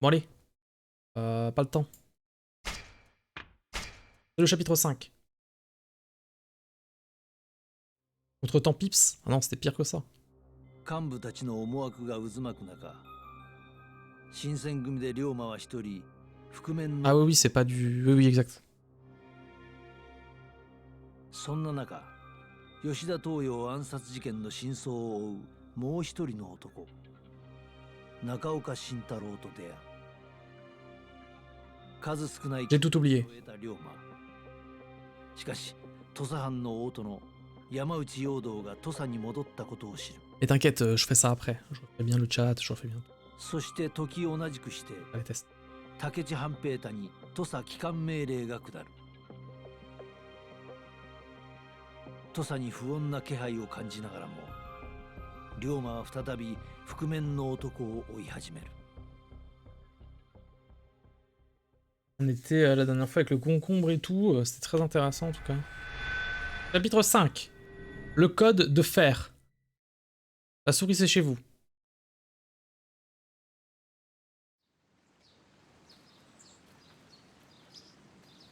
Bon allez. Pas le temps. C'est le chapitre 5. Contre-temps Pips. Ah non, c'était pire que ça. 幹部たちの思惑が渦巻く中、新選組で龍馬は一人覆面の、 Ah oui, oui, c'est pas du... Oui, oui, exact. そんな中、吉田東洋暗殺事件の真相を追うもう一人の男、中岡慎太郎と出会う。数少ない J'ai tout oublié. 得た龍馬。しかし土佐藩の大殿山内容堂が土佐に戻ったことを知る。 Mais t'inquiète, je ferai ça après. Je refais bien le chat, je refais bien. そして時を同じくして Les tests. 武智半平太に土佐帰還命令が下る。土佐に不穏な気配を感じながらも龍馬は再び覆面の男を追い始める。 On était la dernière fois avec le concombre et tout, c'était très intéressant en tout cas. Chapitre 5. Le code de fer. La souris c'est chez vous.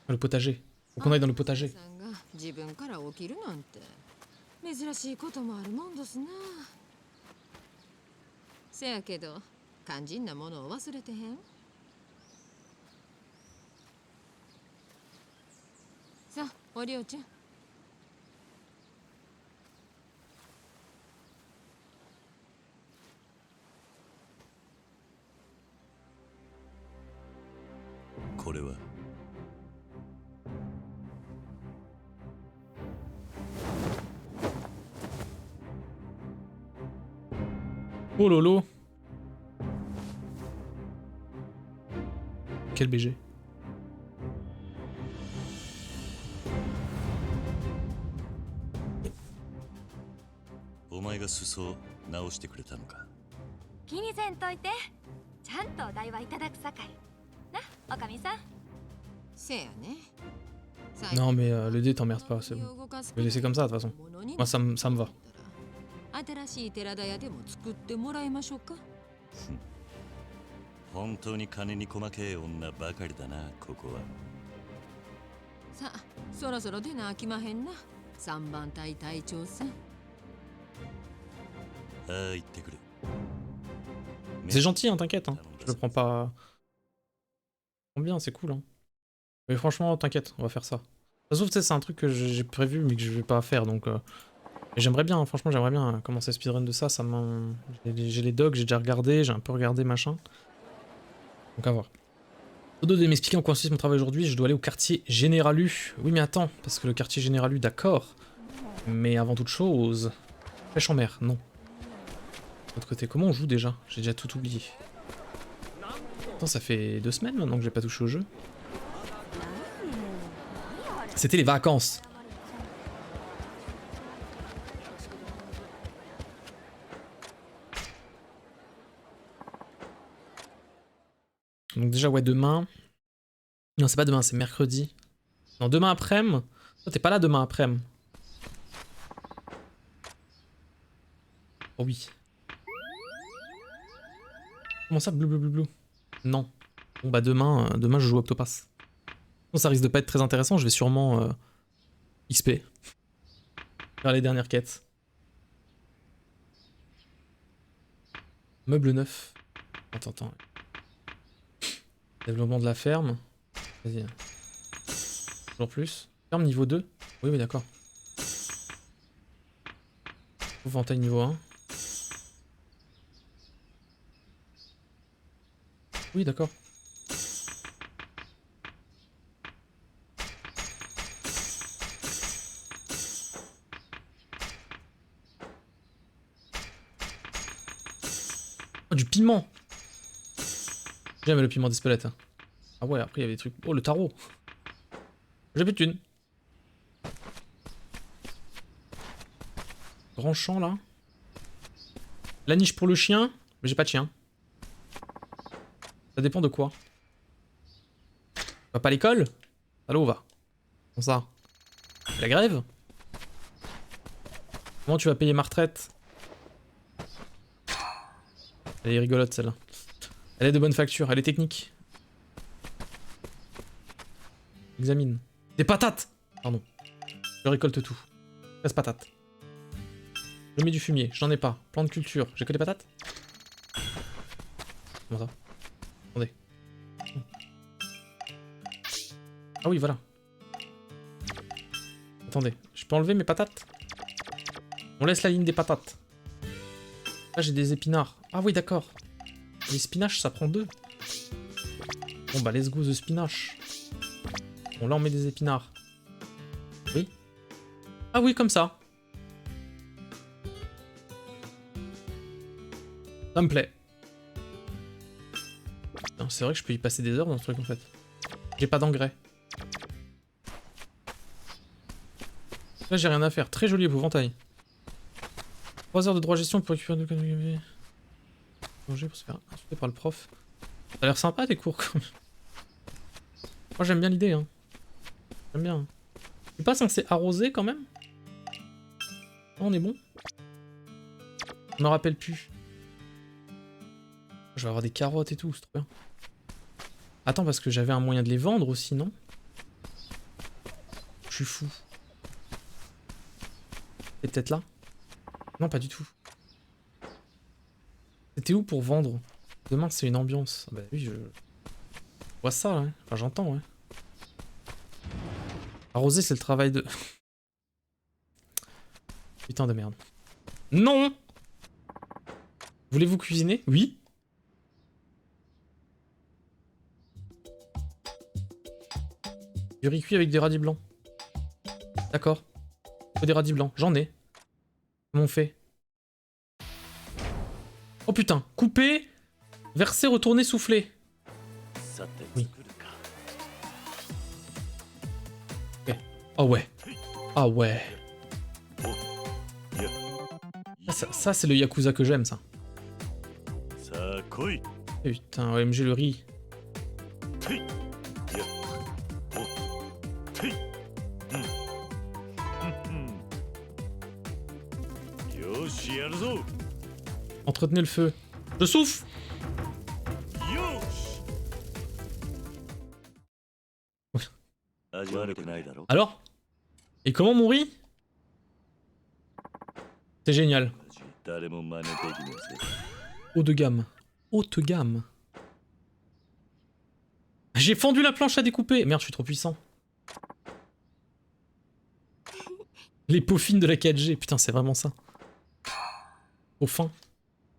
Le potager. Faut qu'on aille dans le potager. 自分から起きるなんて珍しいこともあるもんですな。せやけど肝心なものを忘れてへん。さあ、おりょうちゃん。これは Oh lolo. Quel BG. お前が裾を直してくれたのか。気にせんといて。ちゃんとお代はいただくさかい。な、おかみさん。せやね。 Non mais le dé t'emmerde pas, c'est bon. Je vais laisser comme ça de toute façon. Moi ça me va. 新しい寺田屋でも作ってもらいましょうか。本当に金に細けえ女ばかりだな、ここは。さあ、そろそろ出なあきまへんな。3番隊隊長さん。ああ、行ってくる。 C'est gentil, hein, t'inquiète. Hein. Je le prends pas... Je le prends bien, c'est cool. Hein. Mais franchement, t'inquiète, on va faire ça. Ça se trouve, c'est un truc que j'ai prévu mais que je vais pas faire, donc... Et j'aimerais bien, hein, franchement, j'aimerais bien commencer speedrun de ça. J'ai les dogs, j'ai déjà regardé, j'ai un peu regardé, machin. Donc à voir. Dodo de m'expliquer en quoi consiste mon travail aujourd'hui, je dois aller au quartier Généralu. Oui mais attends, parce que le quartier Généralu, d'accord. Mais avant toute chose... Pêche en mer, non. De l'autre côté, comment on joue déjà? J'ai déjà tout oublié. Attends, ça fait 2 semaines maintenant que j'ai pas touché au jeu. C'était les vacances. Donc déjà, ouais, demain... Non, c'est pas demain, c'est mercredi. Non, demain après-midi. Toi, t'es pas là demain après-midi. Oh oui. Comment ça, bleu, bleu, bleu, bleu? Non. Bon bah demain, demain je joue Octopass. Bon, ça risque de pas être très intéressant, je vais sûrement XP. Faire les dernières quêtes. Meuble neuf. Attends. Développement de la ferme. Vas-y. Toujours plus. Ferme niveau 2. Oui, d'accord. Ventail niveau 1. Oui, d'accord. Oh, du piment. J'aime le piment d'Espelette. Ah ouais, après il y avait des trucs... Oh, le tarot. J'ai plus de thunes. Grand champ, là. La niche pour le chien. Mais j'ai pas de chien. Ça dépend de quoi. On va pas à l'école? Allô, on va. Comment ça? La grève? Comment tu vas payer ma retraite? Elle est rigolote celle-là. Elle est de bonne facture, elle est technique. Examine. Des patates! Pardon. Je récolte tout. 13 patates. Je mets du fumier, j'en ai pas. Plan de culture, j'ai que des patates? Comment ça? Attendez. Ah oui, voilà. Attendez, je peux enlever mes patates? On laisse la ligne des patates. Là, j'ai des épinards. Ah oui, d'accord. Les spinaches, ça prend 2. Bon, bah, let's go the spinach. Bon, là, on met des épinards. Oui. Ah oui, comme ça. Ça me plaît. C'est vrai que je peux y passer des heures dans ce truc, en fait. J'ai pas d'engrais. Là, j'ai rien à faire. Très joli épouvantail. 3 heures de droit gestion pour récupérer de manger pour se faire insulter par le prof. Ça a l'air sympa tes cours quand même. Moi j'aime bien l'idée hein. J'aime bien. Je suis pas censé arroser quand même? Non, on est bon. Je me rappelle plus. Je vais avoir des carottes et tout, c'est trop bien. Attends, parce que j'avais un moyen de les vendre aussi, non? Je suis fou. C'est peut-être là? Non, pas du tout. C'était où pour vendre? Demain, c'est une ambiance. Bah oui, je vois ça, ouais. Enfin, j'entends, ouais. Arroser, c'est le travail de... Putain de merde. Non! Voulez-vous cuisiner? Oui. Du riz cuit avec des radis blancs. D'accord. Faut des radis blancs. J'en ai. Comment on fait? Oh putain. Couper, verser, retourner, souffler. Oui. Okay. Oh ouais. Ah ouais. Ça c'est le Yakuza que j'aime, ça. Putain, OMG le riz. Entretenez le feu. Je souffle. Alors? Et comment mon riz? C'est génial. Haut de gamme. Haute gamme. J'ai fendu la planche à découper. Merde, je suis trop puissant. Les peaufines de la 4G. Putain, c'est vraiment ça. Peaufin.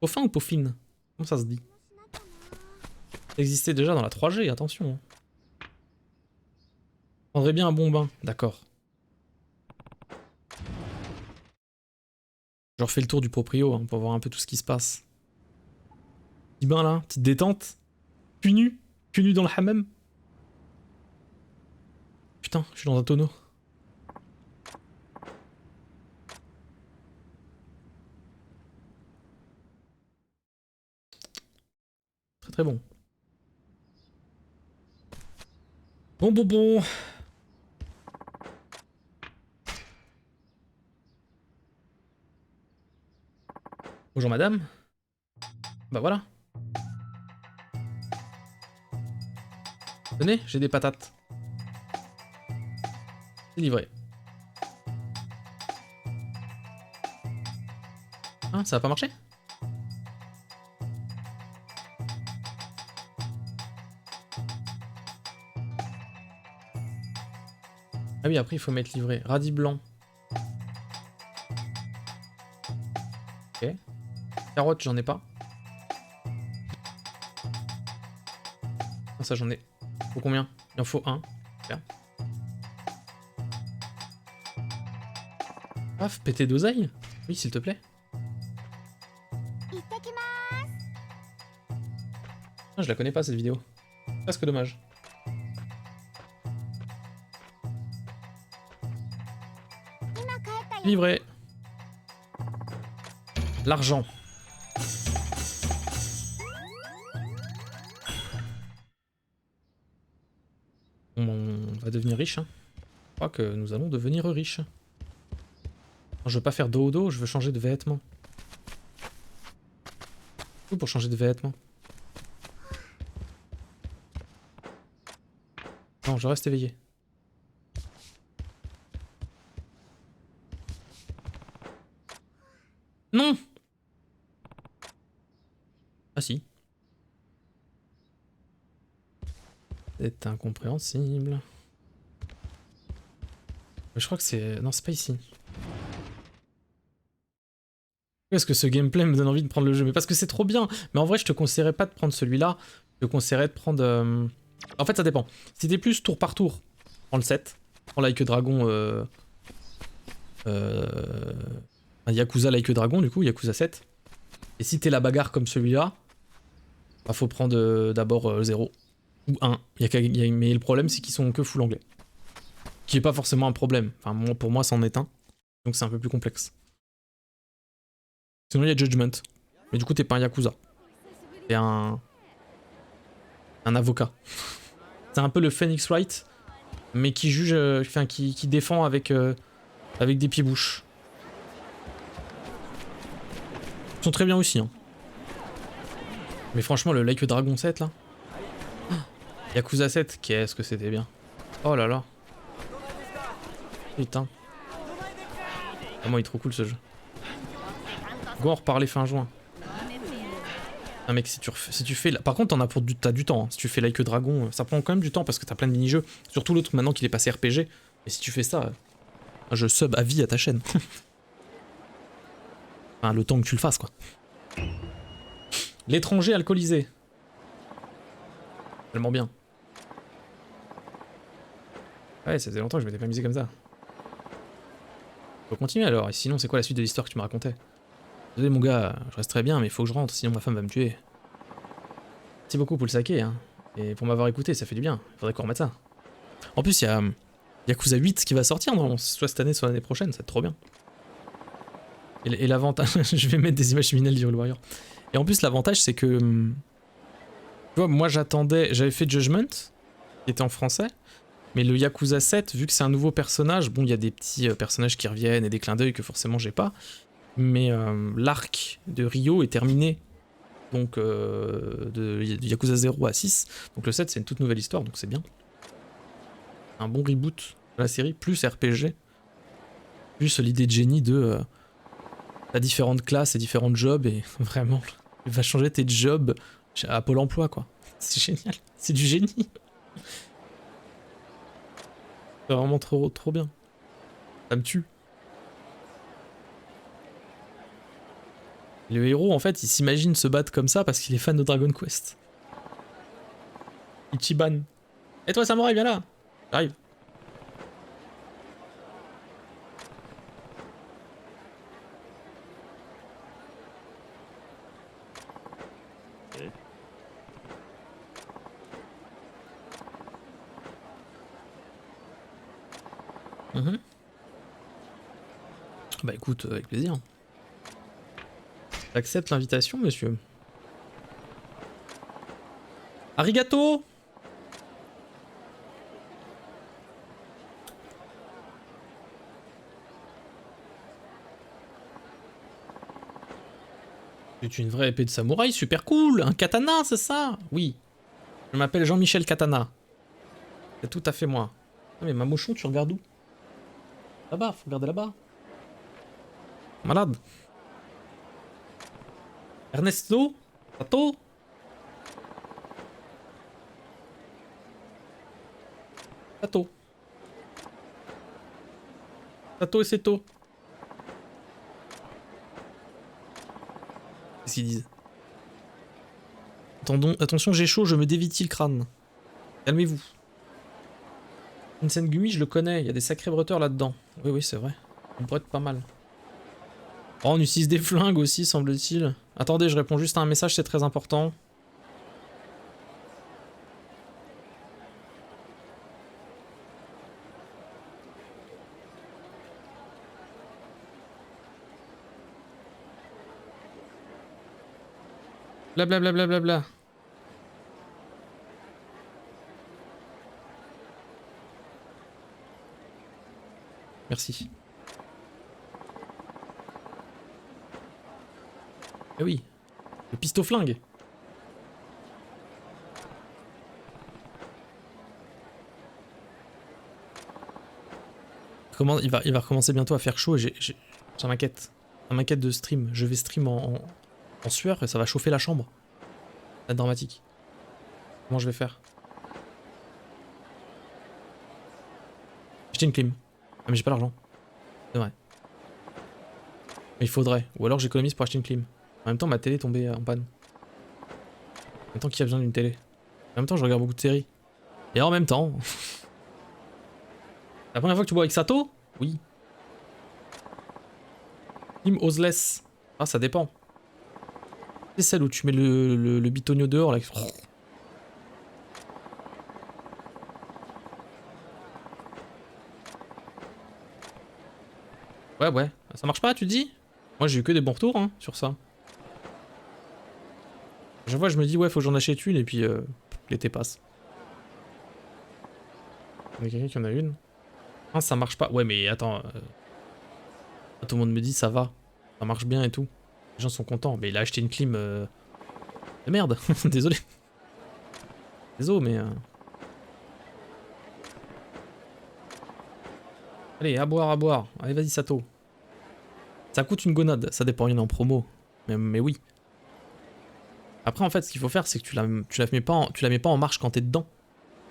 Peaufin ou peaufine? Comment ça se dit? Ça existait déjà dans la 3G, attention. Prendrait bien un bon bain. D'accord. Je refais le tour du proprio hein, pour voir un peu tout ce qui se passe. Petit bain là, petite détente. Cul nu dans le hammam. Putain, je suis dans un tonneau. Très très bon. Bon. Bonjour madame. Bah voilà. Tenez, j'ai des patates. C'est livré. Ah, ça va pas marcher? Ah oui, après il faut mettre livré. Radis blanc. Ok. Carottes, j'en ai pas. Ah, ça j'en ai. Faut combien? Il en faut un. Super. Paf, pété d'oseille? Oui, s'il te plaît. Ah, je la connais pas cette vidéo. Presque dommage. Livré. L'argent. On va devenir riche. Hein. Je crois que nous allons devenir riches. Je veux pas faire dos au dos, je veux changer de vêtements. Tout pour changer de vêtements. Non, je reste éveillé. Non! Ah si. C'est incompréhensible. Mais je crois que c'est... Non, c'est pas ici. Est-ce que ce gameplay me donne envie de prendre le jeu? Mais parce que c'est trop bien. Mais en vrai, je te conseillerais pas de prendre celui-là. Je te conseillerais de prendre... En fait, ça dépend. Si t'es plus tour par tour, prends le 7. Prends Like a Dragon... Yakuza Like a Dragon, du coup, Yakuza 7. Et si t'es la bagarre comme celui-là, bah faut prendre d'abord 0. Ou 1. Mais le problème, c'est qu'ils sont que full anglais. Qui est pas forcément un problème. Enfin, pour moi, c'en est un. Donc c'est un peu plus complexe. Sinon, il y a Judgment. Mais du coup, t'es pas un Yakuza. T'es un avocat. C'est un peu le Phoenix Wright, mais qui juge, enfin qui défend avec des pieds-bouches. Ils sont très bien aussi. Hein. Mais franchement, le Like a Dragon 7 là. Yakuza 7, qu'est-ce que c'était bien. Oh là là. Putain. Vraiment, il est trop cool ce jeu. Go en reparler fin juin. Ah mec, si tu fais... Par contre, t'as du temps. Hein. Si tu fais Like a Dragon, ça prend quand même du temps parce que t'as plein de mini-jeux. Surtout l'autre maintenant qu'il est passé RPG. Et si tu fais ça, je sub à vie à ta chaîne. Enfin, le temps que tu le fasses, quoi. L'étranger alcoolisé. Tellement bien. Ouais, ça faisait longtemps que je m'étais pas amusé comme ça. Faut continuer alors. Et sinon, c'est quoi la suite de l'histoire que tu me racontais? Désolé mon gars, je reste très bien, mais il faut que je rentre, sinon ma femme va me tuer. Merci beaucoup pour le saké, hein. Et pour m'avoir écouté, ça fait du bien. Faudrait qu'on remette ça. En plus, il y a Yakuza 8 qui va sortir, non? Soit cette année, soit l'année prochaine, ça va être trop bien. Et l'avantage... je vais mettre des images criminelles d'Hyrule Warrior. Et en plus, l'avantage, c'est que... Tu vois, moi j'attendais... J'avais fait Judgment, qui était en français. Mais le Yakuza 7, vu que c'est un nouveau personnage, bon, il y a des petits personnages qui reviennent et des clins d'œil que forcément j'ai pas. Mais l'arc de Ryo est terminé. Donc de Yakuza 0 à 6. Donc le 7 c'est une toute nouvelle histoire, donc c'est bien. Un bon reboot de la série, plus RPG. Plus l'idée de génie de... t'as différentes classes et différents jobs et vraiment, il va changer tes jobs à Pôle emploi quoi. C'est génial, c'est du génie. C'est vraiment trop bien. Ça me tue. Le héros, en fait, il s'imagine se battre comme ça parce qu'il est fan de Dragon Quest. Ichiban. Et toi, Samurai, viens là. J'arrive. Bah écoute, avec plaisir. J'accepte l'invitation, monsieur. Arigato! C'est une vraie épée de samouraï, super cool! Un katana, c'est ça? Oui. Je m'appelle Jean-Michel Katana. C'est tout à fait moi. Ah mais Mamochon, tu regardes où? Là-bas, faut regarder là-bas. Malade. Ernesto? Sato? Sato. Sato et Seto. Qu'est-ce qu'ils disent? Attention, j'ai chaud, je me dévitille le crâne. Calmez-vous. Vincent Gumi, je le connais, il y a des sacrés bretteurs là-dedans. Oui, oui, c'est vrai. Il brette pas mal. Oh, on utilise des flingues aussi, semble-t-il. Attendez, je réponds juste à un message, c'est très important. Blablabla. Bla bla bla bla. Merci. Eh oui, le pisto-flingue. Il va recommencer bientôt à faire chaud et ça m'inquiète. Ça m'inquiète de stream. Je vais stream en sueur et ça va chauffer la chambre. Ça va être dramatique. Comment je vais faire? Acheter une clim. Ah mais j'ai pas l'argent. C'est vrai. Mais il faudrait. Ou alors j'économise pour acheter une clim. En même temps ma télé est tombée en panne. En même temps qui a besoin d'une télé? En même temps je regarde beaucoup de séries. Et en même temps... La première fois que tu bois avec Sato? Oui. Clim Oseless. Ah ça dépend. C'est celle où tu mets le bitonio dehors là. Ouais. Ça marche pas, tu dis? Moi j'ai eu que des bons retours hein, sur ça. À chaque fois je me dis ouais faut que j'en achète une et puis l'été passe. Il y a quelqu'un qui en a une. Ah ça marche pas. Ouais mais attends. Tout le monde me dit ça va. Ça marche bien et tout. Les gens sont contents. Mais il a acheté une clim de merde. Désolé. Désolé mais... Allez, à boire, à boire. Allez, vas-y, Sato. Ça coûte une gonade. Ça dépend, il y en a en promo. Mais oui. Après, en fait, ce qu'il faut faire, c'est que tu la mets pas en marche quand t'es dedans.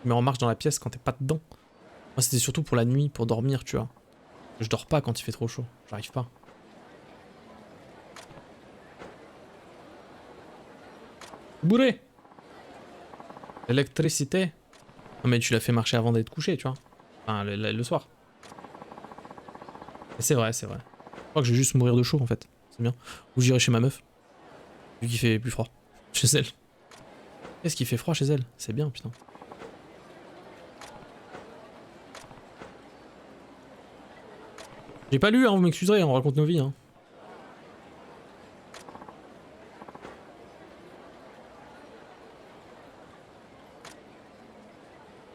Tu mets en marche dans la pièce quand t'es pas dedans. Moi, c'était surtout pour la nuit, pour dormir, tu vois. Je dors pas quand il fait trop chaud. J'arrive pas. Bourré. L'électricité. Non, mais tu l'as fait marcher avant d'être couché, tu vois. Enfin, le soir. C'est vrai, c'est vrai. Je crois que je vais juste mourir de chaud en fait. C'est bien. Ou j'irai chez ma meuf. Vu qu'il fait plus froid. Chez elle. Qu'est-ce qu'il fait froid chez elle? C'est bien, putain. J'ai pas lu, hein, vous m'excuserez, on raconte nos vies. Hein.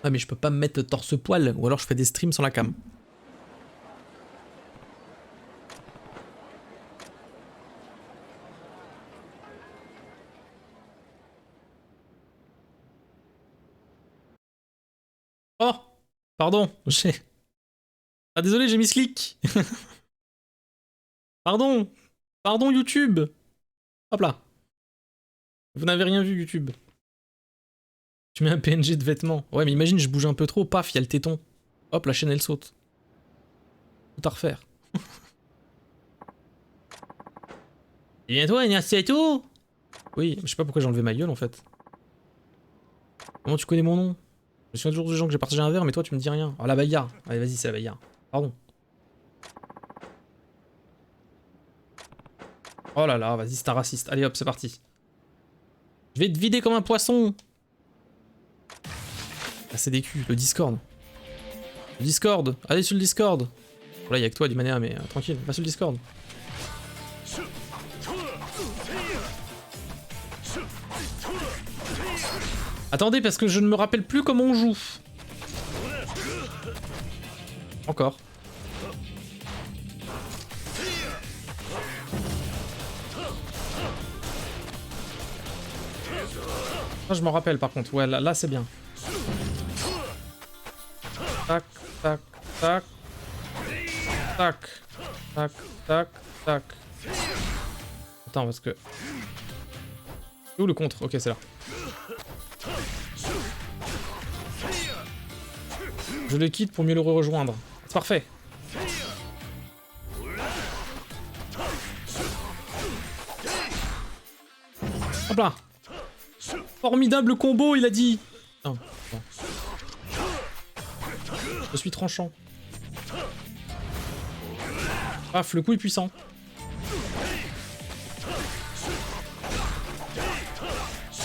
Ah mais je peux pas me mettre torse-poil, ou alors je fais des streams sans la cam. Oh, pardon, Ah désolé, j'ai mis slick. Pardon, pardon YouTube. Hop là. Vous n'avez rien vu YouTube. Tu mets un PNG de vêtements. Ouais mais imagine je bouge un peu trop, paf, il y a le téton. Hop, la chaîne elle saute. Tout à refaire. Et bien toi, c'est tout. Oui, je sais pas pourquoi j'ai enlevé ma gueule en fait. Comment tu connais mon nom? Je me souviens toujours des gens que j'ai partagé un verre, mais toi tu me dis rien. Oh la bagarre. Allez vas-y, c'est la bagarre. Pardon. Oh là là, vas-y, c'est un raciste. Allez hop, c'est parti. Je vais te vider comme un poisson. Ah, c'est des culs, le Discord. Le Discord, allez sur le Discord. Là, il y a que toi, Dimania, mais tranquille, va sur le Discord. Attendez, parce que je ne me rappelle plus comment on joue. Encore. Ah, je m'en rappelle par contre, ouais, là c'est bien. Tac, tac, tac. Tac, tac, tac, tac. Attends, parce que... Où le contre? Ok, c'est là. Je le quitte pour mieux le rejoindre. C'est parfait. Hop là. Formidable combo, il a dit. Non, non. Je suis tranchant. Paf, le coup est puissant.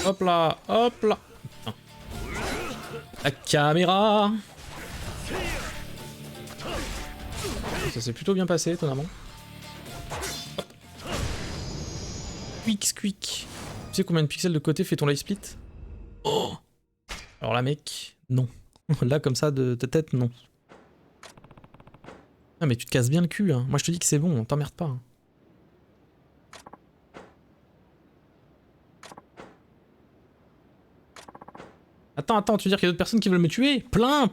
Hop là, hop là. Putain. La caméra. Ça s'est plutôt bien passé, étonnamment. Hop. Quick, squeak. Tu sais combien de pixels de côté fait ton live split? Oh. Alors là, mec, non. Là, comme ça, de ta tête, non. Ah, mais tu te casses bien le cul, hein. Moi, je te dis que c'est bon, t'emmerdes pas. Hein. Attends, tu veux dire qu'il y a d'autres personnes qui veulent me tuer? Plein.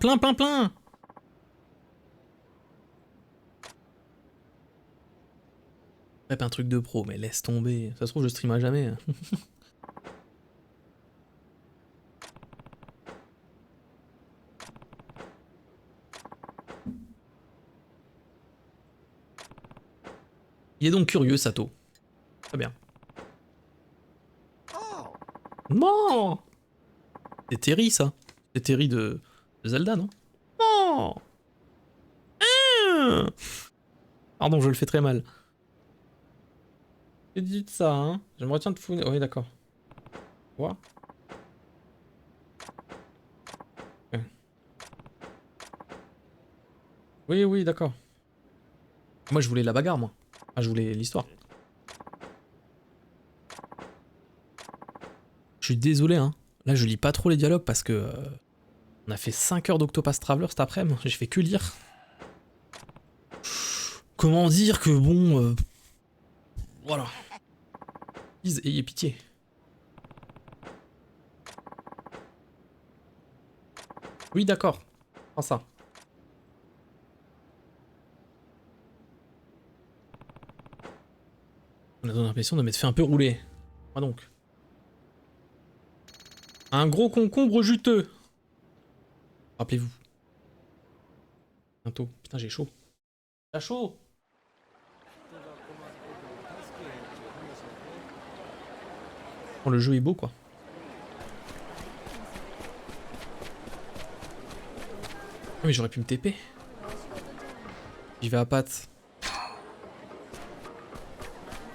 Rep un truc de pro, mais laisse tomber. Ça se trouve, je streamerai jamais. Il est donc curieux, Sato. Très bien. Non. C'est Terry, ça. C'est Terry de Zelda, non? Non. Pardon, je le fais très mal. Que dis-tu de ça, hein? Je me retiens de fou. Oui, d'accord. Quoi? Ok. Oui, oui, d'accord. Moi, je voulais la bagarre, moi. Ah, je voulais l'histoire. Je suis désolé, hein. Là, je lis pas trop les dialogues parce que... on a fait 5 heures d'Octopath Traveler cet après-midi. J'ai fait que lire. Comment dire que bon... voilà. Ayez pitié. Oui, d'accord. Prends ça. On a donné l'impression de m'être fait un peu rouler. Moi donc. Un gros concombre juteux. Rappelez-vous. Bientôt. Putain, j'ai chaud. J'ai chaud. Oh, le jeu est beau, quoi. Ah, mais j'aurais pu me TP. J'y vais à pattes.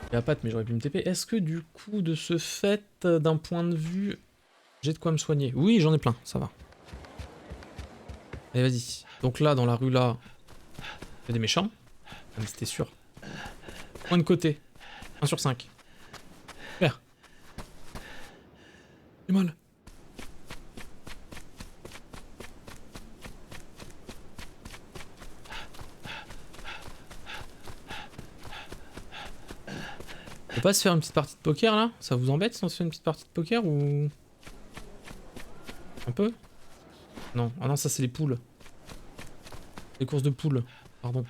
J'y vais à pattes, mais j'aurais pu me TP. Est-ce que du coup, de ce fait, d'un point de vue... j'ai de quoi me soigner? Oui, j'en ai plein, ça va. Allez, vas-y. Donc là, dans la rue, là, il y a des méchants. Ah, mais c'était sûr. Point de côté. 1 sur 5. Super. J'ai mal. On peut pas se faire une petite partie de poker là? Ça vous embête si on se fait une petite partie de poker ou... un peu? Non, ah non, ça c'est les poules. Les courses de poules, pardon.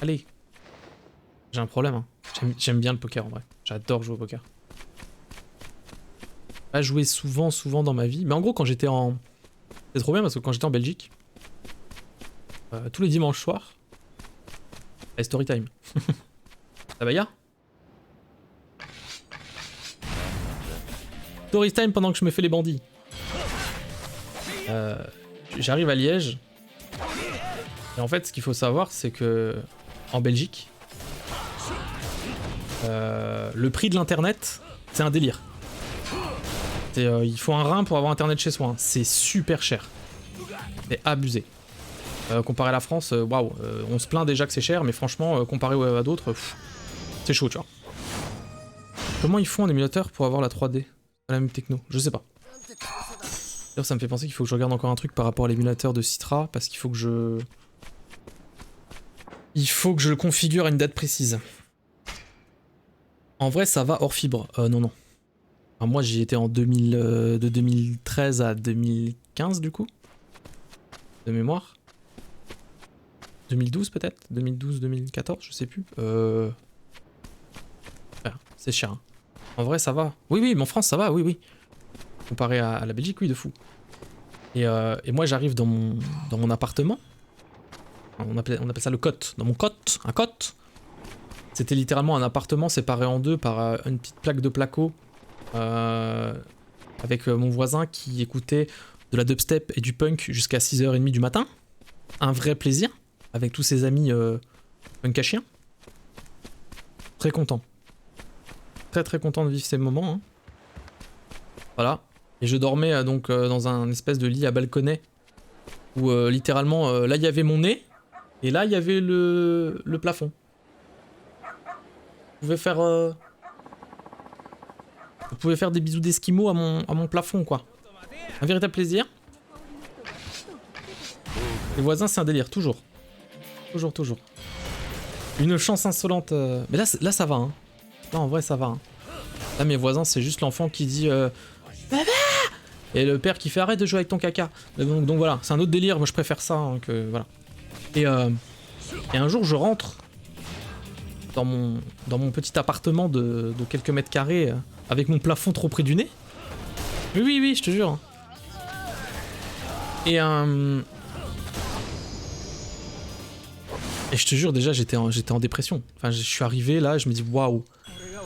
Allez. J'ai un problème, hein. J'aime bien le poker en vrai. J'adore jouer au poker. Pas joué souvent dans ma vie. Mais en gros, quand j'étais en... c'est trop bien parce que quand j'étais en Belgique, tous les dimanches soirs, c'est story time. Ça va, ya? Story time pendant que je me fais les bandits. J'arrive à Liège. Et en fait, ce qu'il faut savoir, c'est que en Belgique, le prix de l'internet, c'est un délire. Il faut un rein pour avoir internet chez soi. Hein. C'est super cher. C'est abusé. Comparé à la France, waouh, on se plaint déjà que c'est cher, mais franchement, comparé à d'autres, c'est chaud, tu vois. Comment ils font en émulateur pour avoir la 3D? La même techno, je sais pas. D'ailleurs, ça me fait penser qu'il faut que je regarde encore un truc par rapport à l'émulateur de Citra, parce qu'il faut que je... il faut que je le configure à une date précise. En vrai, ça va hors fibre. Non, non. Enfin, moi, j'y étais en 2000, de 2013 à 2015, du coup. De mémoire. 2012, peut-être 2012, 2014, je sais plus. C'est cher. Hein. En vrai, ça va. Oui, oui, mais en France, ça va, oui, oui. Comparé à la Belgique, oui, de fou. Et moi, j'arrive dans mon appartement. On appelle ça le cote. Dans mon cote, un cote. C'était littéralement un appartement séparé en deux par une petite plaque de placo. Avec mon voisin qui écoutait de la dubstep et du punk jusqu'à 6h30 du matin. Un vrai plaisir. Avec tous ses amis punk à chien. Très content. Très très content de vivre ces moments. Hein. Voilà. Et je dormais donc dans un espèce de lit à balconnet. Où littéralement, là il y avait mon nez. Et là il y avait le plafond. Vous pouvez faire des bisous d'esquimaux à mon plafond, quoi. Un véritable plaisir. Les voisins, c'est un délire, toujours. Toujours, toujours. Une chance insolente. Mais là ça va, hein. Là, en vrai, ça va. Hein. Là, mes voisins, c'est juste l'enfant qui dit Baba! Et le père qui fait arrête de jouer avec ton caca. Donc voilà, c'est un autre délire. Moi, je préfère ça hein, que voilà. Et un jour, je rentre dans mon petit appartement de quelques mètres carrés, avec mon plafond trop près du nez. Oui, oui, oui, je te jure. Et je te jure, déjà, j'étais en dépression. Enfin, je suis arrivé là, je me dis waouh.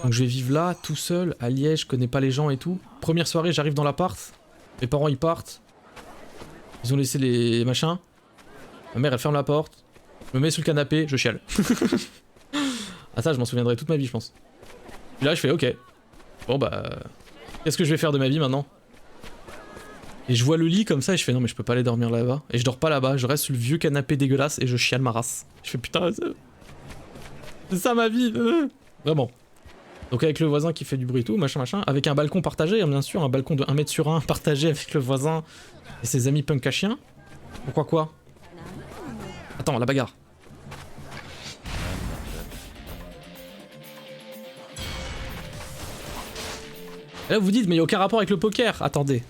Donc je vais vivre là, tout seul, à Liège, je connais pas les gens et tout. Première soirée, j'arrive dans l'appart. Mes parents, ils partent. Ils ont laissé les machins. Ma mère, elle ferme la porte. Je me mets sur le canapé, je chiale. Ah ça, je m'en souviendrai toute ma vie, je pense. Puis là, je fais ok. Bon bah... Qu'est-ce que je vais faire de ma vie maintenant? Et je vois le lit comme ça et je fais non mais je peux pas aller dormir là-bas. Et je dors pas là-bas, je reste sur le vieux canapé dégueulasse et je chiale ma race. Je fais putain, c'est ça ma vie. Vraiment. Donc avec le voisin qui fait du bruit et tout, machin machin, avec un balcon partagé, hein, bien sûr, un balcon de 1 mètre sur 1 partagé avec le voisin et ses amis punk à chien. Pourquoi quoi? Attends, la bagarre. Et là vous dites mais il n'y a aucun rapport avec le poker. Attendez.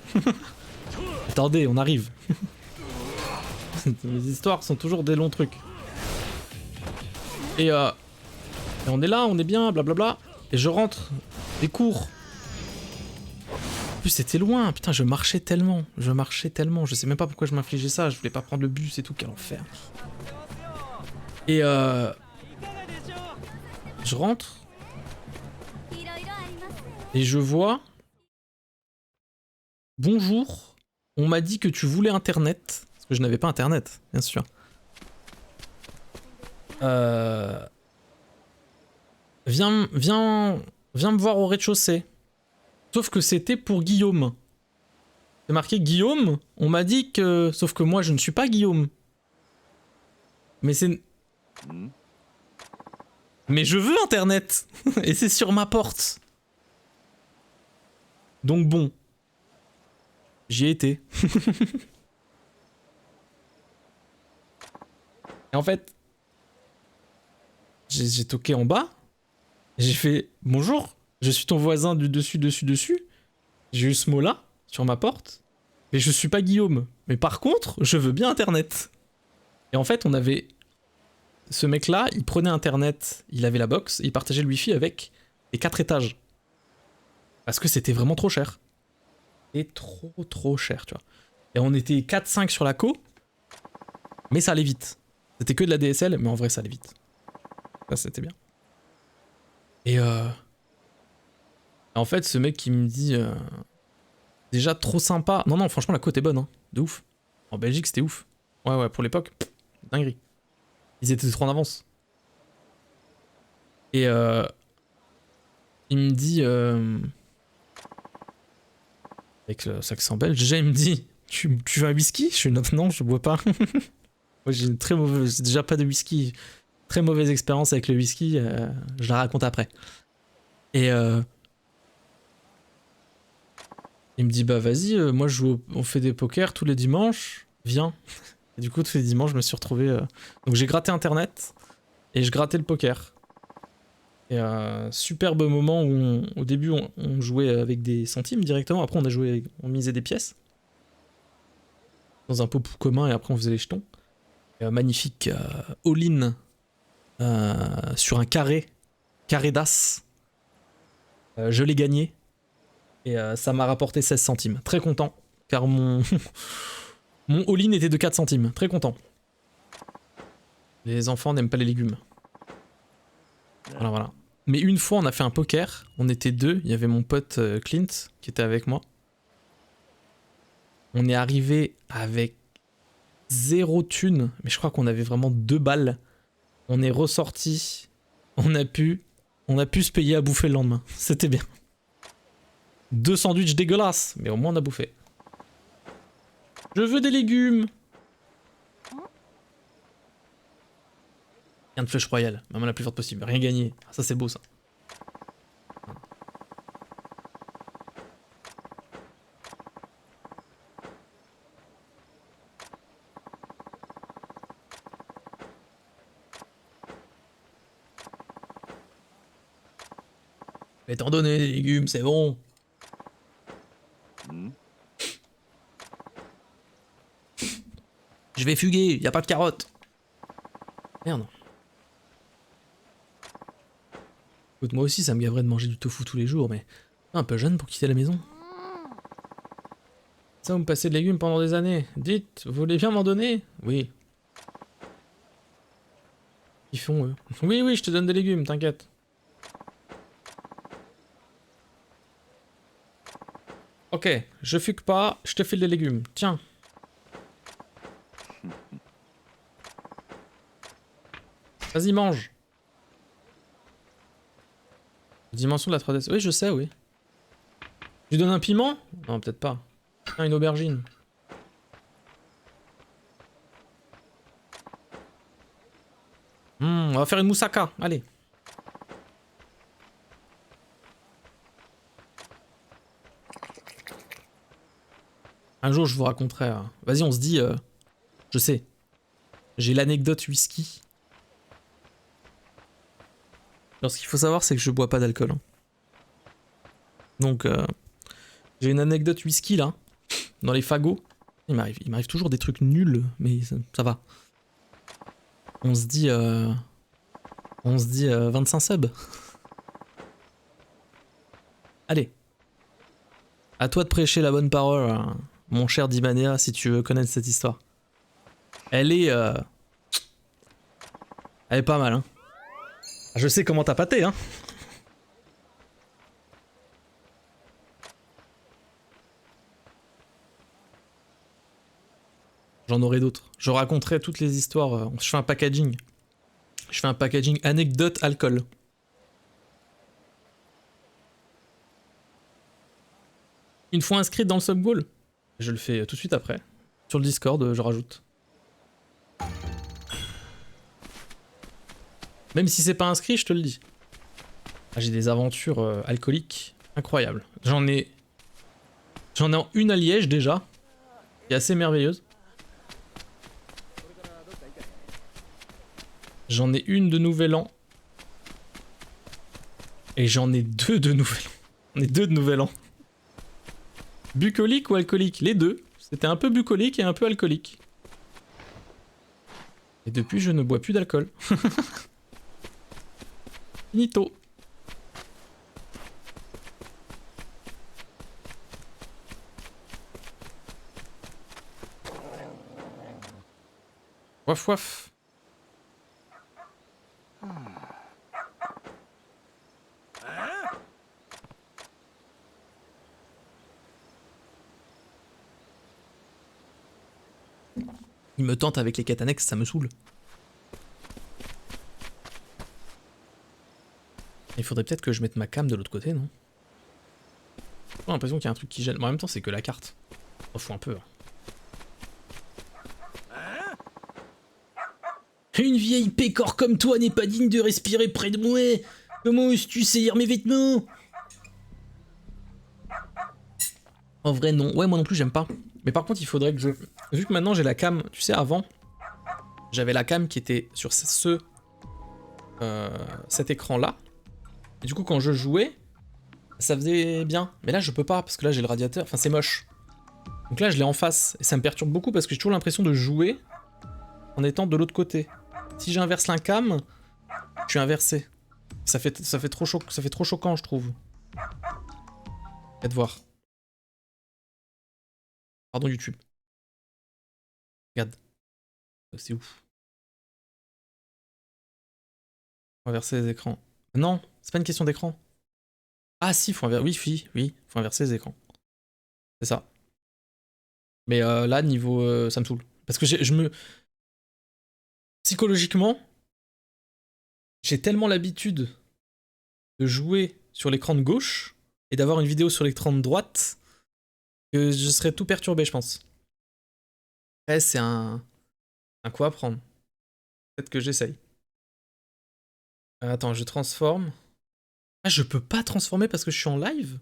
Attendez, on arrive. Les histoires sont toujours des longs trucs. Et on est là, on est bien, blablabla. Et je rentre des cours. En plus c'était loin, putain je marchais tellement. Je sais même pas pourquoi je m'infligeais ça, je voulais pas prendre le bus et tout, quel enfer. Et je rentre. Et je vois... Bonjour, on m'a dit que tu voulais internet. Parce que je n'avais pas internet, bien sûr. Viens me voir au rez-de-chaussée. Sauf que c'était pour Guillaume. C'est marqué Guillaume, on m'a dit que... Sauf que moi je ne suis pas Guillaume. Mais c'est... Mais je veux internet. Et c'est sur ma porte. Donc bon. J'y ai été. Et en fait, j'ai toqué en bas. J'ai fait bonjour, je suis ton voisin du dessus. J'ai eu ce mot-là sur ma porte. Mais je suis pas Guillaume. Mais par contre, je veux bien internet. Et en fait, on avait... Ce mec-là, il prenait internet, il avait la box, et il partageait le wifi avec les 4 étages. Parce que c'était vraiment trop cher. Et trop cher, tu vois. Et on était 4-5 sur la co, mais ça allait vite. C'était que de la DSL, mais en vrai ça allait vite. Ça c'était bien. Et en fait ce mec qui me dit déjà trop sympa. Non franchement la co était bonne, hein. De ouf. En Belgique c'était ouf. Ouais pour l'époque, dinguerie. Ils étaient trop en avance. Et il me dit avec l'accent belge, déjà il me dit tu veux un whisky? Je suis non je bois pas. Moi j'ai une très mauvaise, déjà pas de whisky, très mauvaise expérience avec le whisky, je la raconte après. Et il me dit bah vas-y, moi on fait des pokers tous les dimanches, viens. Et du coup tous les dimanches je me suis retrouvé, donc j'ai gratté internet et je grattais le poker. Et superbe moment où au début on jouait avec des centimes directement, après on misait des pièces dans un pot commun et après on faisait les jetons. Magnifique all-in sur un carré d'as. Je l'ai gagné et ça m'a rapporté 16 centimes. Très content car mon all-in était de 4 centimes. Très content. Les enfants n'aiment pas les légumes. Voilà. Mais une fois on a fait un poker, on était 2, il y avait mon pote Clint qui était avec moi. On est arrivé avec 0 thune, mais je crois qu'on avait vraiment 2 balles. On est ressorti, on a pu se payer à bouffer le lendemain. C'était bien. 2 sandwichs dégueulasses, mais au moins on a bouffé. Je veux des légumes. Rien de flèche royale, maman la plus forte possible, rien gagné. Ah, ça c'est beau ça. Mais t'en donner des légumes, c'est bon. Je vais fuguer, y a pas de carottes. Merde. Écoute, moi aussi, ça me gaverait de manger du tofu tous les jours, mais un peu jeune pour quitter la maison. Ça, vous me passez de légumes pendant des années. Dites, vous voulez bien m'en donner? Oui. Ils font, eux. Oui, oui, je te donne des légumes, t'inquiète. Ok, je fuck pas, je te file des légumes. Tiens. Vas-y, mange. Dimension de la 3DS. Oui, je sais, oui. Tu donnes un piment? Non, peut-être pas. Ah, une aubergine. On va faire une moussaka, allez. Un jour, je vous raconterai. Vas-y, on se dit... Je sais. J'ai l'anecdote whisky. Alors, ce qu'il faut savoir, c'est que je bois pas d'alcool. Hein. Donc, j'ai une anecdote whisky, là. Dans les fagots. Il m'arrive toujours des trucs nuls, mais ça va. On se dit... 25 subs. Allez. À toi de prêcher la bonne parole, mon cher Dimania, si tu veux connaître cette histoire. Elle est pas mal, hein. Je sais comment t'as pâté, hein. J'en aurai d'autres. Je raconterai toutes les histoires. Je fais un packaging. Je fais un packaging anecdote alcool. Une fois inscrite dans le sub-goal. Je le fais tout de suite après. Sur le Discord, je rajoute. Même si c'est pas inscrit, je te le dis. Ah, j'ai des aventures alcooliques incroyables. J'en ai une à Liège déjà, qui est assez merveilleuse. J'en ai une de Nouvel An. Et j'en ai deux de Nouvel An. J'en ai deux de Nouvel An. Bucolique ou alcoolique? Les deux. C'était un peu bucolique et un peu alcoolique. Et depuis, je ne bois plus d'alcool. Finito. Waf waf. Il me tente avec les quêtes annexes, ça me saoule. Il faudrait peut-être que je mette ma cam de l'autre côté, non? J'ai l'impression qu'il y a un truc qui gêne. Mais en même temps, c'est que la carte. On fout un peu. Une vieille pécore comme toi n'est pas digne de respirer près de moi. Comment oses-tu saillir mes vêtements? En vrai, non. Ouais, moi non plus, j'aime pas. Mais par contre, il faudrait que je... Vu que maintenant j'ai la cam, tu sais, avant, j'avais la cam qui était sur cet écran-là. Et du coup, quand je jouais, ça faisait bien. Mais là, je peux pas, parce que là, j'ai le radiateur. Enfin, c'est moche. Donc là, je l'ai en face. Et ça me perturbe beaucoup, parce que j'ai toujours l'impression de jouer en étant de l'autre côté. Si j'inverse la cam, je suis inversé. Ça fait trop choquant, je trouve. Faites voir. Pardon, YouTube. Regarde. C'est ouf. Inverser les écrans. Non, c'est pas une question d'écran. Ah si, faut inverser. Oui, faut inverser les écrans. C'est ça. Mais là, niveau... ça me saoule. Parce que je me... Psychologiquement, j'ai tellement l'habitude de jouer sur l'écran de gauche et d'avoir une vidéo sur l'écran de droite que je serais tout perturbé, je pense. Ouais, c'est un coup à prendre. Peut-être que j'essaye. Attends, je transforme. Ah, je peux pas transformer parce que je suis en live?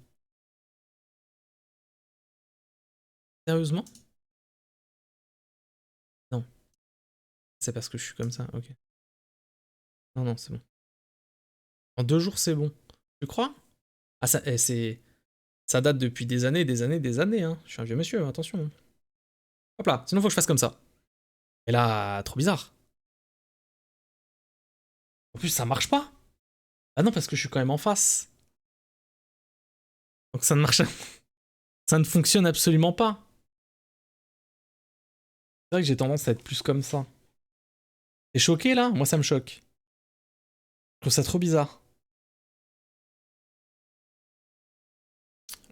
Sérieusement? Non. C'est parce que je suis comme ça, ok. Non, non, c'est bon. En 2 jours, c'est bon. Tu crois? Ah, ça, ça date depuis des années, hein. Je suis un vieux monsieur, attention. Hop là, sinon faut que je fasse comme ça. Et là, trop bizarre. En plus, ça marche pas. Ah non, parce que je suis quand même en face. Donc ça ne marche... ça ne fonctionne absolument pas. C'est vrai que j'ai tendance à être plus comme ça. T'es choqué là? Moi ça me choque. Je trouve ça trop bizarre.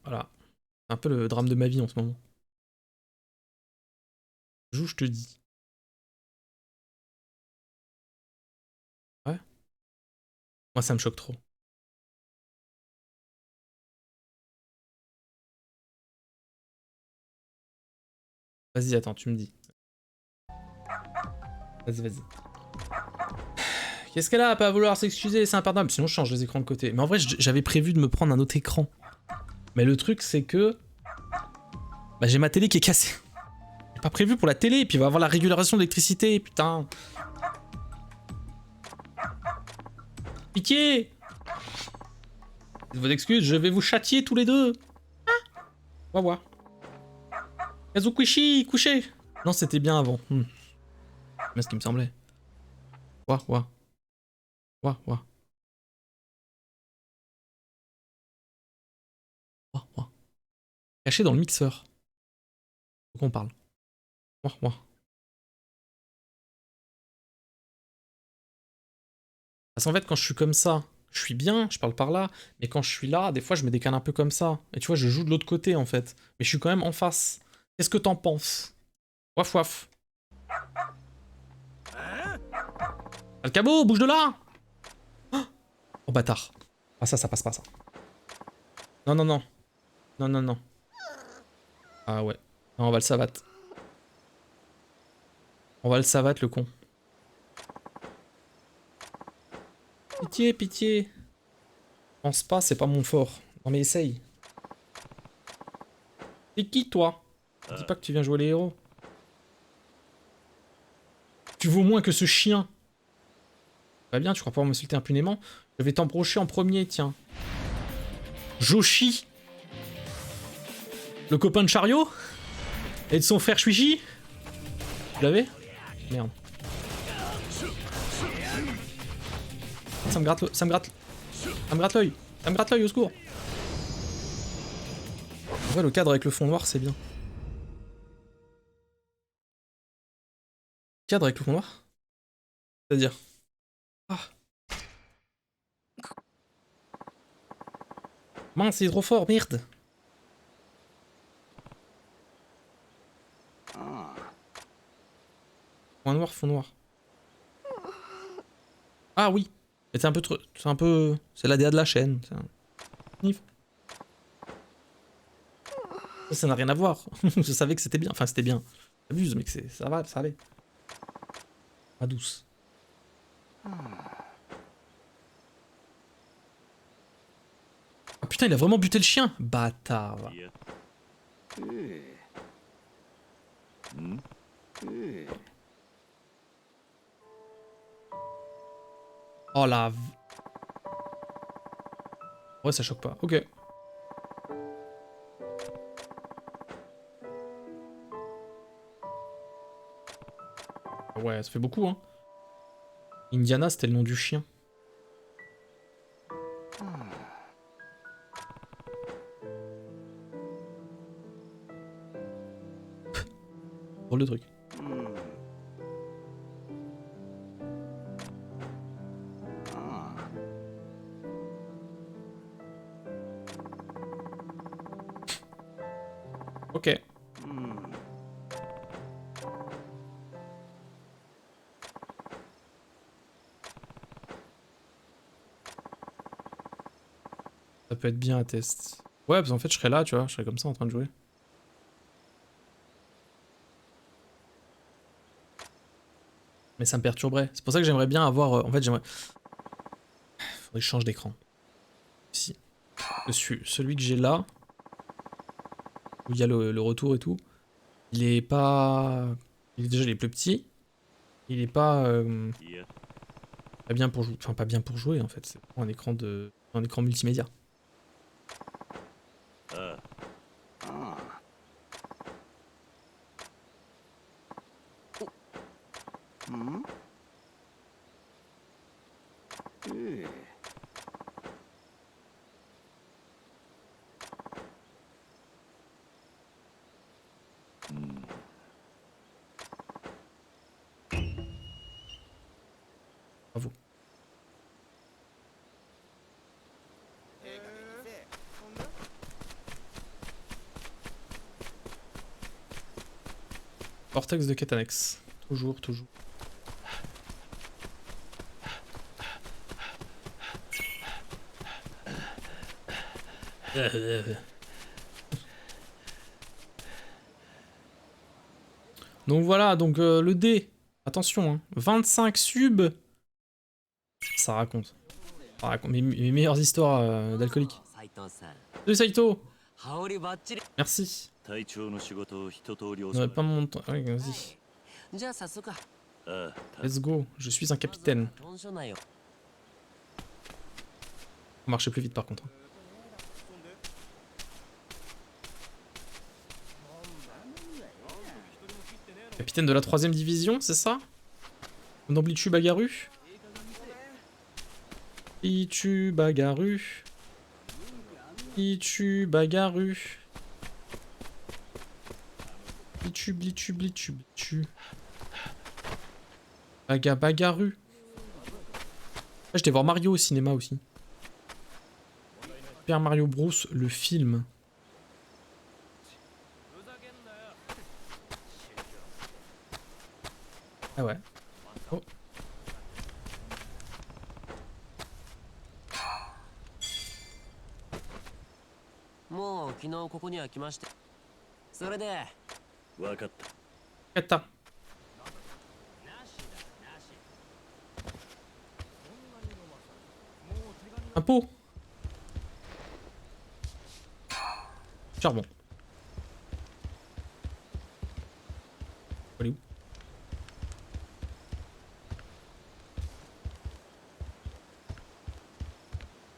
Voilà. C'est un peu le drame de ma vie en ce moment. Joue, je te dis. Ouais. Moi ça me choque trop. Vas-y, attends, tu me dis. Vas-y, vas-y. Qu'est-ce qu'elle a à pas vouloir s'excuser? C'est impardonnable. Sinon, je change les écrans de côté. Mais en vrai, j'avais prévu de me prendre un autre écran. Mais le truc, c'est que... bah, j'ai ma télé qui est cassée. J'ai pas prévu pour la télé. Et puis, il va y avoir la régulation d'électricité. Putain. Pitié! Vos excuses, je vais vous châtier tous les deux. Ah, Wawa. Kazukishi, couché. Non, c'était bien avant. Mais ce qui me semblait. Ouah, ouah. Ouah, ouah. Ouah, ouah. Caché dans le mixeur. Faut qu'on parle. Ouah, ouah. Parce qu'en fait, quand je suis comme ça, je suis bien, je parle par là, mais quand je suis là, des fois, je me décale un peu comme ça. Et tu vois, je joue de l'autre côté, en fait. Mais je suis quand même en face. Qu'est-ce que t'en penses? Waf waf. Alcabo, bouge de là! Oh, bâtard. Ah, ça passe pas, ça. Non, non, non. Non, non, non. Ah ouais. Non, on va le savate. On va le savate, le con. Pitié, pitié. Pense pas, c'est pas mon fort. Non, mais essaye. T'es qui, toi? Dis pas que tu viens jouer les héros. Tu vaux moins que ce chien. Très bien, tu crois pouvoir m'insulter impunément? Je vais t'embrocher en premier, tiens. Joshi, le copain de Chariot et de son frère Shuichi. Vous l'avez? Merde. Ça me gratte l'œil. Ça me gratte l'œil. Ça me gratte l'œil, au secours. En vrai, le cadre avec le fond noir, c'est bien. Cadre avec le fond noir? C'est-à-dire? Ah. Mince, il est trop fort, merde. Fond noir, fond noir. Ah oui. Mais c'est un peu trop... C'est un peu... C'est l'ADA de la chaîne. Ça n'a rien à voir. Je savais que c'était bien. Enfin, c'était bien. J'abuse, mais que ça va, ça allait. Pas douce. Ah putain, il a vraiment buté le chien. Bâtard. Va. Oh la... Ouais, ça choque pas. Ok. Ouais, ça fait beaucoup, hein. Indiana, c'était le nom du chien. Drôle de truc. Ok. Ça peut être bien à test. Ouais, parce qu'en fait, je serais là, tu vois. Je serais comme ça en train de jouer. Mais ça me perturberait. C'est pour ça que j'aimerais bien avoir... en fait, j'aimerais... Faudrait que je change d'écran. Si. Celui que j'ai là, où il y a le retour et tout, il est pas... Déjà, il est plus petit. Il est pas... pas bien pour jouer. Enfin, pas bien pour jouer, en fait. C'est un écran de... un écran multimédia. Bravo. Vortex de Katanex. Toujours, toujours. Donc voilà, donc le dé. Attention, hein, 25 subs. Ça raconte. Ça raconte mes meilleures histoires d'alcooliques. Salut Saito. Merci. Non, pas mon temps. Ouais, vas-y. Let's go. Je suis un capitaine. Faut marcher plus vite par contre. Capitaine de la 3ème division, c'est ça? Namblichu Bagaru? Ichu Bagaru. Ichu Bagaru. Blichu, blichu, blichu, blichu. Bagaru. Ah, j'étais voir Mario au cinéma aussi. Super Mario Bros, le film. Ah ouais. Oh. Kata. Un pot. Charbon. Allez où?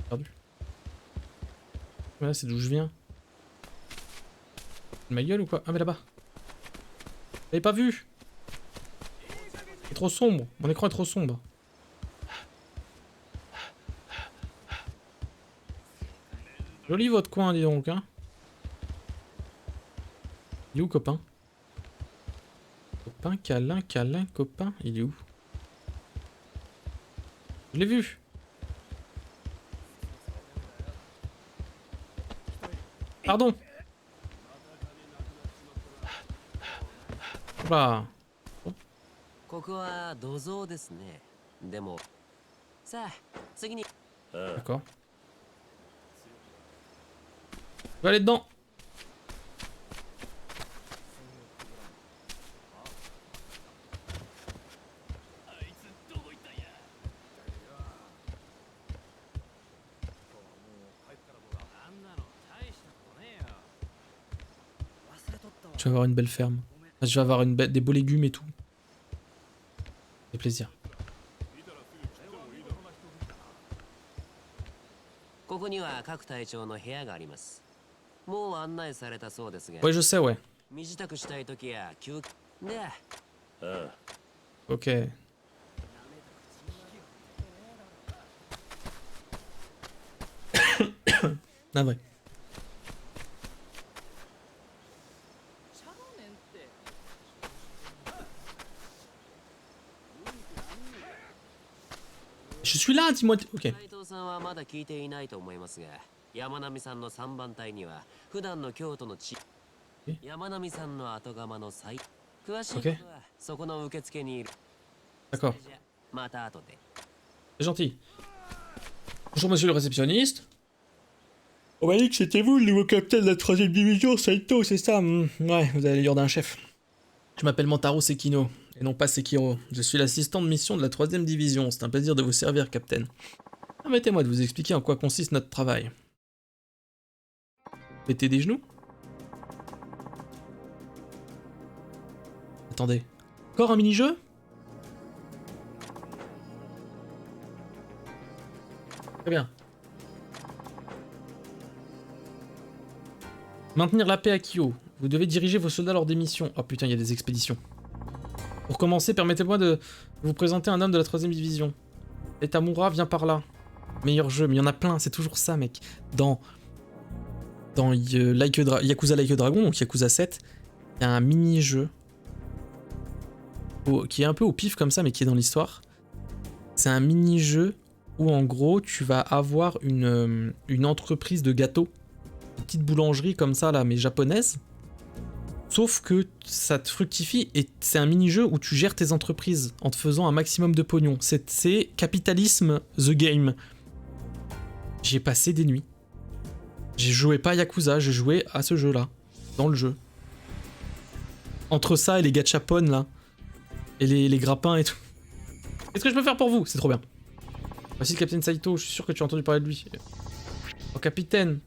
Perdu. Voilà, c'est d'où je viens. Ma gueule ou quoi? Ah mais là-bas. Vous l'avez pas vu? C'est trop sombre. Mon écran est trop sombre. Joli votre coin, dis donc, hein. Il est où, copain? Copain, câlin, câlin, copain. Il est où? Je l'ai vu. Pardon. Oula. D'accord. Je vais aller dedans. Je vais avoir une belle ferme. Je vais avoir des beaux légumes et tout. C'est plaisir. Ouais, je sais, ouais. Ok. Ah ouais. Je suis là, dis-moi. Ok. D'accord. C'est gentil. Bonjour monsieur le réceptionniste. On m'a dit que c'était vous le nouveau capitaine de la 3ème division, Saito, c'est ça? Ouais, vous avez l'allure d'un chef. Je m'appelle Mantaro Sekino, et non pas Sekiro. Je suis l'assistant de mission de la 3ème division. C'est un plaisir de vous servir, capitaine. Permettez-moi de vous expliquer en quoi consiste notre travail. Mettez des genoux? Attendez. Encore un mini-jeu? Très bien. Maintenir la paix à Kyo. Vous devez diriger vos soldats lors des missions. Oh putain, il y a des expéditions. Pour commencer, permettez-moi de vous présenter un homme de la 3ème division. Etamura vient par là. Meilleur jeu, mais il y en a plein, c'est toujours ça, mec. Dans Yakuza Like a Dragon, donc Yakuza 7, il y a un mini-jeu qui est un peu au pif comme ça, mais qui est dans l'histoire. C'est un mini-jeu où en gros tu vas avoir une entreprise de gâteaux, une petite boulangerie comme ça là, mais japonaise. Sauf que ça te fructifie et c'est un mini-jeu où tu gères tes entreprises en te faisant un maximum de pognon. C'est capitalisme the game. J'y ai passé des nuits. J'ai joué pas à Yakuza, j'ai joué à ce jeu-là, dans le jeu. Entre ça et les gachapon là, et les grappins et tout. Qu'est-ce que je peux faire pour vous? C'est trop bien. Voici le capitaine Saito, je suis sûr que tu as entendu parler de lui. Oh capitaine.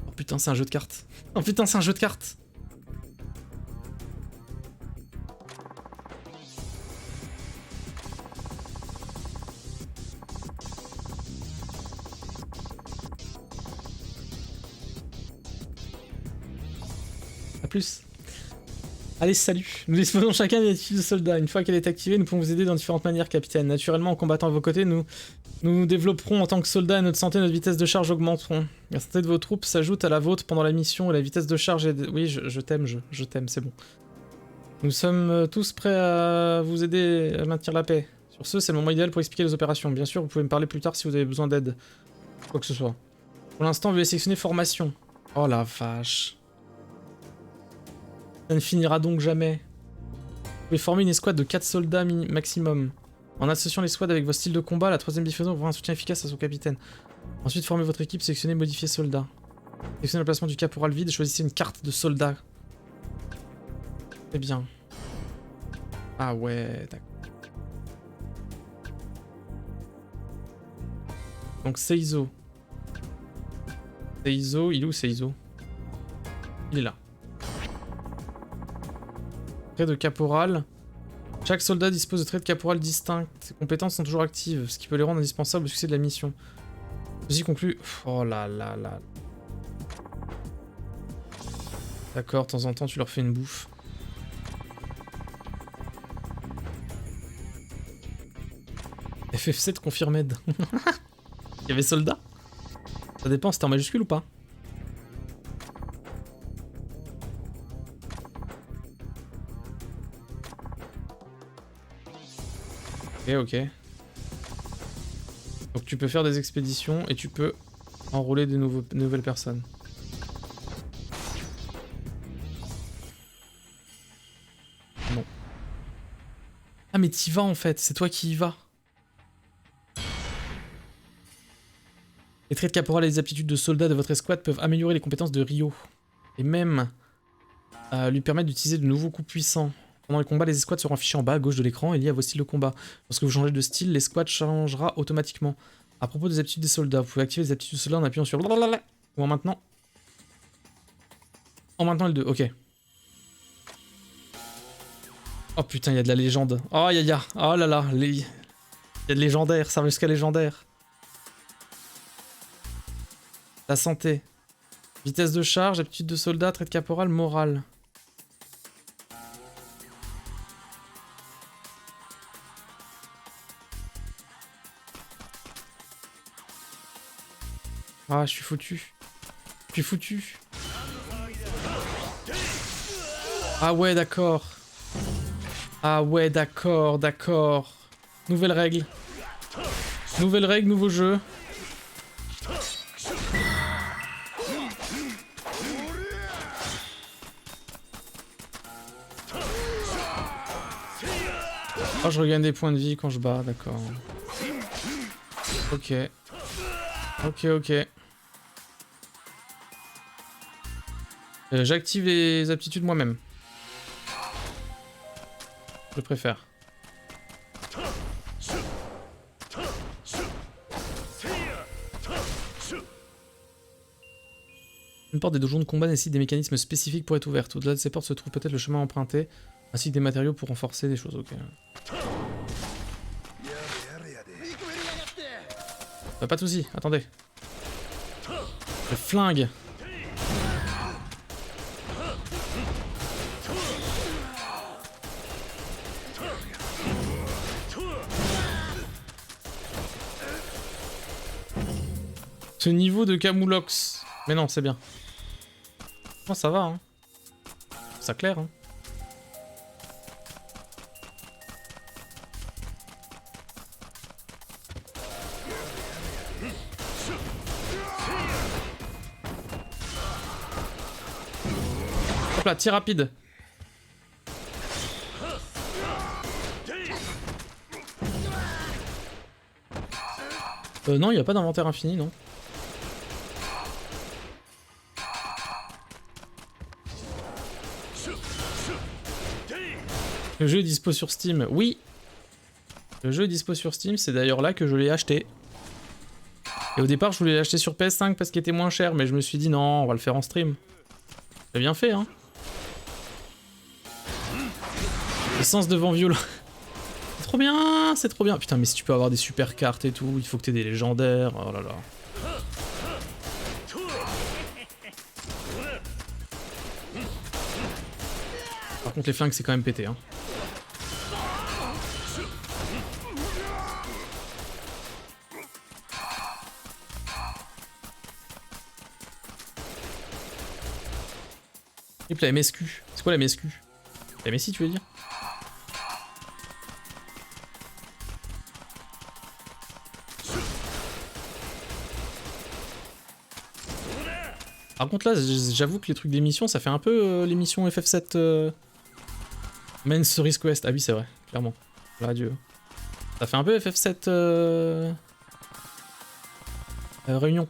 Oh putain c'est un jeu de cartes. Oh putain c'est un jeu de cartes. A plus. Allez, salut. Nous disposons chacun d'une attitude de soldat. Une fois qu'elle est activée, nous pouvons vous aider dans différentes manières, capitaine. Naturellement, en combattant à vos côtés, nous nous développerons en tant que soldats et notre santé et notre vitesse de charge augmenteront. La santé de vos troupes s'ajoute à la vôtre pendant la mission et la vitesse de charge est... Oui, je t'aime, je t'aime, c'est bon. Nous sommes tous prêts à vous aider à maintenir la paix. Sur ce, c'est le moment idéal pour expliquer les opérations. Bien sûr, vous pouvez me parler plus tard si vous avez besoin d'aide. Quoi que ce soit. Pour l'instant, veuillez sélectionner formation. Oh la vache. Ça ne finira donc jamais. Vous pouvez former une escouade de 4 soldats maximum. En associant l'escouade avec vos styles de combat, la troisième diffusion aura un soutien efficace à son capitaine. Ensuite, formez votre équipe, sélectionnez modifier soldat. Sélectionnez le placement du caporal vide, choisissez une carte de soldat. Très bien. Ah ouais, d'accord. Donc Seizo. Seizo, il est où Seizo? Il est là. Trait de caporal. Chaque soldat dispose de traits de caporal distincts. Ses compétences sont toujours actives, ce qui peut les rendre indispensables au succès de la mission. Ceci conclut... Oh là là là. D'accord, de temps en temps tu leur fais une bouffe. FF7 confirmed. Il y avait soldat? Ça dépend, c'était en majuscule ou pas? Ok. Donc tu peux faire des expéditions et tu peux enrôler de nouvelles personnes. Non. Ah mais t'y vas en fait, c'est toi qui y vas. Les traits de caporal et les aptitudes de soldat de votre escouade peuvent améliorer les compétences de Ryo. Et même lui permettre d'utiliser de nouveaux coups puissants. Pendant les combats, les escouades seront affichées en bas à gauche de l'écran et liées à vos styles de combat. Lorsque vous changez de style, l'escouade changera automatiquement. À propos des aptitudes des soldats, vous pouvez activer les aptitudes des soldats en appuyant sur blablabla ou en maintenant. En maintenant L2, ok. Oh putain, il y a de la légende. Oh oh là là, il y a de légendaire, ça va jusqu'à légendaire. La santé. Vitesse de charge, aptitude de soldat, trait de caporal, morale. Ah, je suis foutu. Je suis foutu. Ah ouais, d'accord. Ah ouais, d'accord, d'accord. Nouvelle règle. Nouvelle règle, nouveau jeu. Oh, je regagne des points de vie quand je bats, d'accord. Ok. Ok. J'active les aptitudes moi-même. Je préfère. Une porte des donjons de combat nécessite des mécanismes spécifiques pour être ouverte. Au-delà de ces portes se trouve peut-être le chemin emprunté, ainsi que des matériaux pour renforcer des choses. Ok. Pas de soucis, attendez. Le flingue. Ce niveau de Camoulox. Mais non, c'est bien. Non, ça va, hein. Ça clair, hein. Hop là, tir rapide. Non, il n'y a pas d'inventaire infini, non. Le jeu est dispo sur Steam. Oui. Le jeu est dispo sur Steam, c'est d'ailleurs là que je l'ai acheté. Et au départ, je voulais l'acheter sur PS5 parce qu'il était moins cher, mais je me suis dit non, on va le faire en stream. J'ai bien fait, hein. Le sens devant violent. C'est trop bien, c'est trop bien. Putain, mais si tu peux avoir des super cartes et tout, il faut que t'aies des légendaires. Oh là là. Par contre, les flingues, c'est quand même pété, hein. Et puis la MSQ. C'est quoi la MSQ? La MSI, tu veux dire? Par contre là, j'avoue que les trucs d'émission, ça fait un peu l'émission FF7 Men's Cerise Quest. Ah oui, c'est vrai, clairement. Là, adieu. Ça fait un peu FF7 Réunion.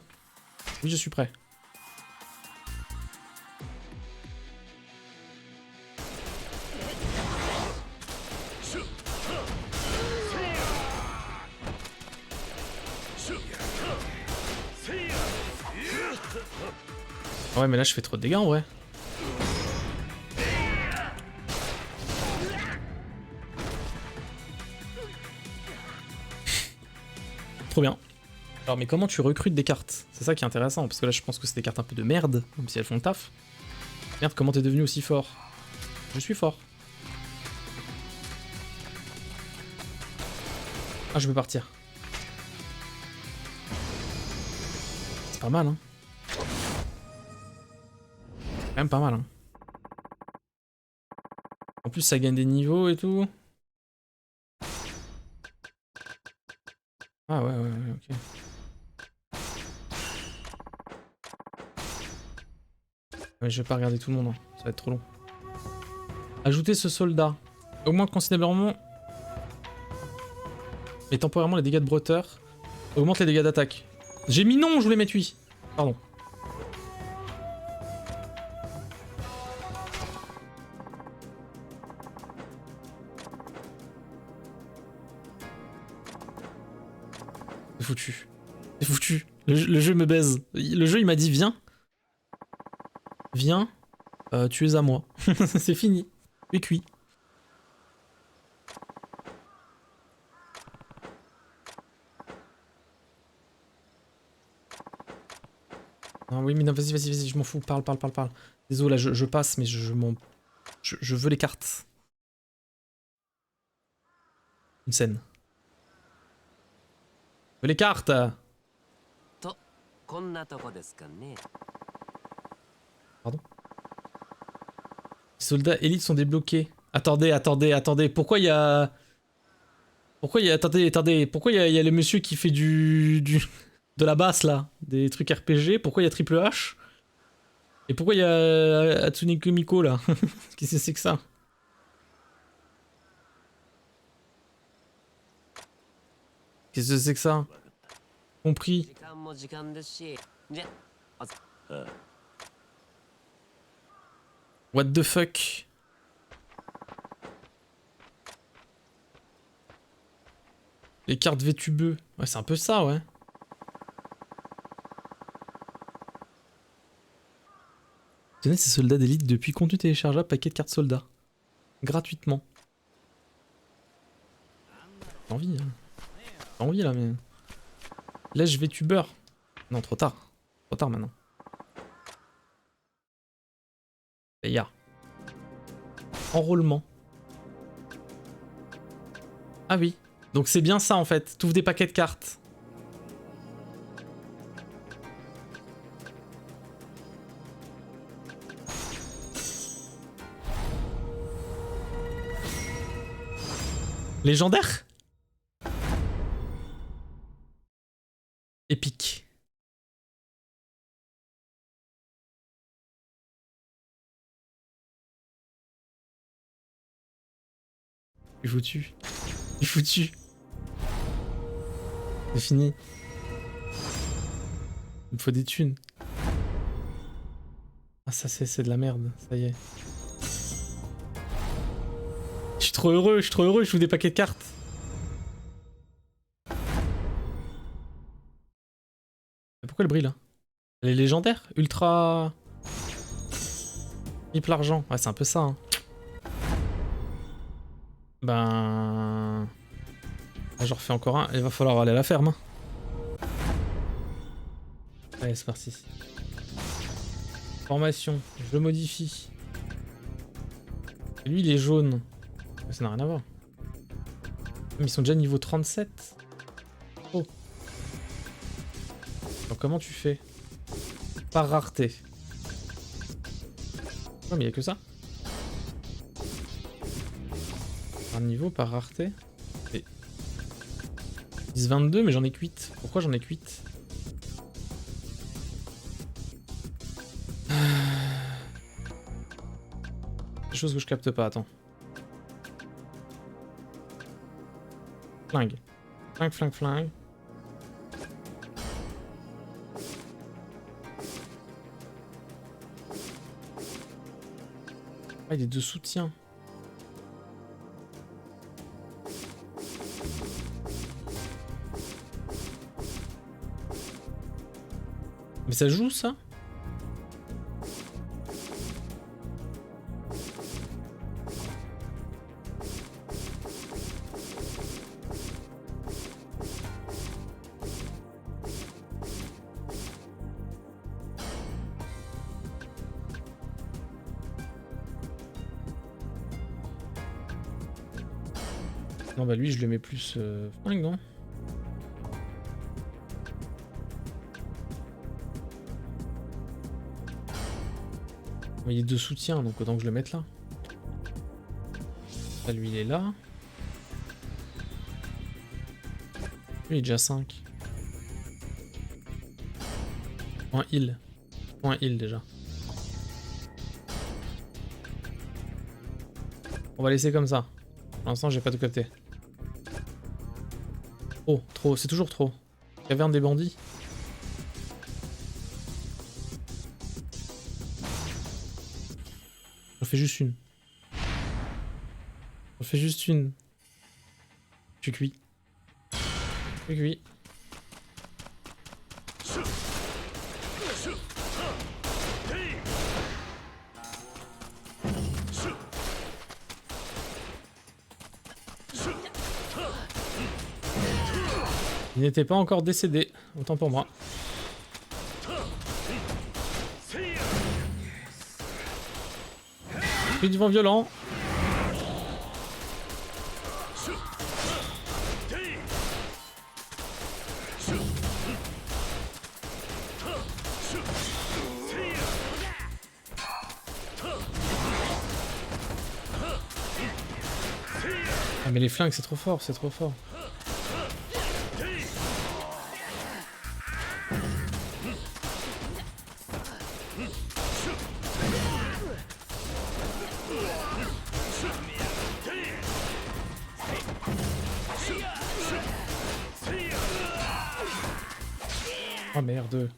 Oui, je suis prêt. Ouais, mais là, je fais trop de dégâts en vrai. Trop bien. Alors, mais comment tu recrutes des cartes? C'est ça qui est intéressant, parce que là, je pense que c'est des cartes un peu de merde, même si elles font le taf. Merde, comment t'es devenu aussi fort? Je suis fort. Ah, je peux partir. C'est pas mal, hein. Quand même pas mal, hein. En plus, ça gagne des niveaux et tout. Ah ouais, ok. Ouais, je vais pas regarder tout le monde, hein. Ça va être trop long. Ajouter ce soldat. Augmente considérablement et temporairement les dégâts de bretteur. Augmente les dégâts d'attaque. J'ai mis non, je voulais mettre oui. Pardon. C'est foutu. C'est foutu. Le jeu me baise. Le jeu il m'a dit viens. Viens. Tu es à moi. C'est fini. Tu es cuit. Ah oui mais non vas-y, je m'en fous. Parle. Désolé là je passe mais je veux les cartes. Une scène. Je veux les cartes. Pardon. Les soldats élites sont débloqués. Attendez. Pourquoi il y a... Attendez. Pourquoi il y a le monsieur qui fait de la basse là? Des trucs RPG. Pourquoi il y a Triple H? Et pourquoi il y a Hatsune Komiko là? Qu'est-ce que c'est que ça? Qu'est-ce que c'est que ça? Compris. What the fuck? Les cartes VTubeux. Ouais, c'est un peu ça, ouais. Tenez ces soldats d'élite depuis contenu téléchargeable, paquet de cartes soldats. Gratuitement. J'ai envie, hein. J'ai envie là, mais... Lèche VTuber. Non, trop tard. Trop tard maintenant. Et ya. Enrôlement. Ah oui. Donc c'est bien ça en fait. T'ouvres des paquets de cartes. Légendaire? Épique. Je suis foutu. Je suis foutu. C'est fini. Il me faut des thunes. Ah ça c'est de la merde, ça y est. Je suis trop heureux, je joue des paquets de cartes. Pourquoi le brille là? Elle est légendaire? Ultra... Triple argent. Ouais c'est un peu ça hein. Ben... J'en refais encore un, il va falloir aller à la ferme. Hein. Allez c'est parti. Formation, je le modifie. Et lui il est jaune. Ça n'a rien à voir. Mais ils sont déjà niveau 37. Oh. Alors comment tu fais? Par rareté. Ouais mais il y a que ça. Par niveau, par rareté. Et... 10-22 mais j'en ai que 8. Pourquoi j'en ai que 8? Des choses que je capte pas, attends. Flingue. Flingue, flingue, flingue. Ah, il est de soutien. Mais ça joue ça? Non bah lui je le mets plus flingue non? Mais il est de soutien donc autant que je le mette là. Là lui il est là. Lui il est déjà 5. Point heal. Point heal déjà. On va laisser comme ça. Pour l'instant j'ai pas tout capté. Oh, trop, c'est toujours trop. Caverne des bandits. J'en fais juste une. J'en fais juste une. Je suis cuit. Je suis cuit. Il n'était pas encore décédé, autant pour moi. Puis du vent violent. Ah mais les flingues c'est trop fort, c'est trop fort. Oh merde.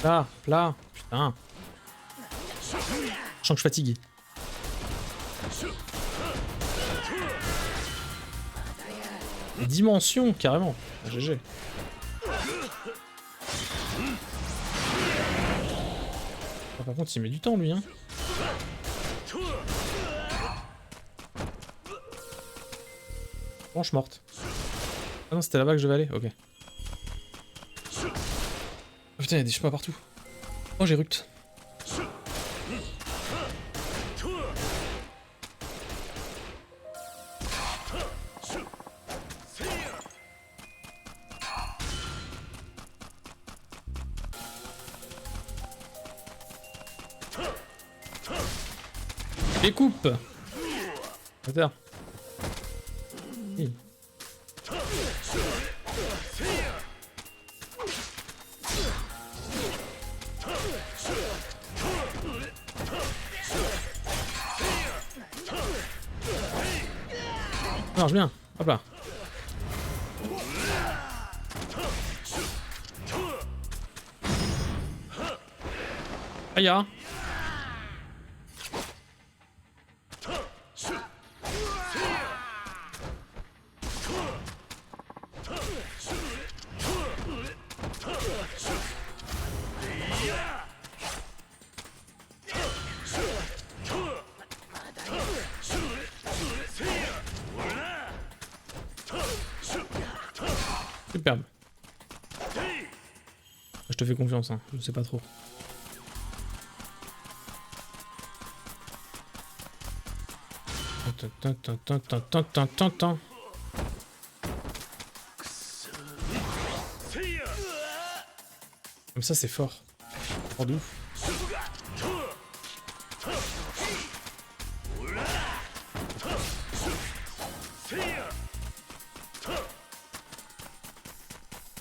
Là, là, putain. Je sens que je suis fatigué. Dimension, carrément. GG. Ah, par contre, il met du temps, lui, hein. Branche morte. Ah non, c'était là-bas que je devais aller. Ok. Oh, putain, il y a des chemins partout. Oh, j'ai ruct. Découpe. Attends. marche bien. Hop là. Aïe ah. Superbe. Je te fais confiance, hein. Je sais pas trop. Comme ça c'est fort. Fort de ouf.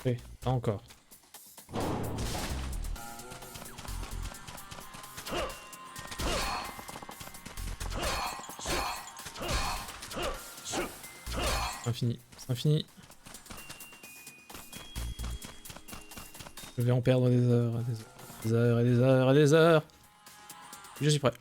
Oui, pas encore. C'est infini, c'est infini. Je vais en perdre des heures, des heures et des heures et des heures. Je suis prêt.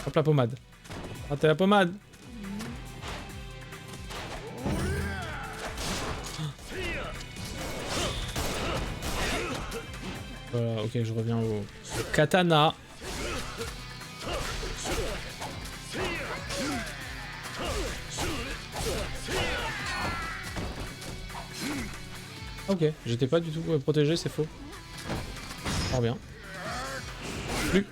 Hop la pommade. Ratez la pommade. Voilà, ok, je reviens au katana. Ok, j'étais pas du tout protégé, c'est faux. Fort bien. Plus.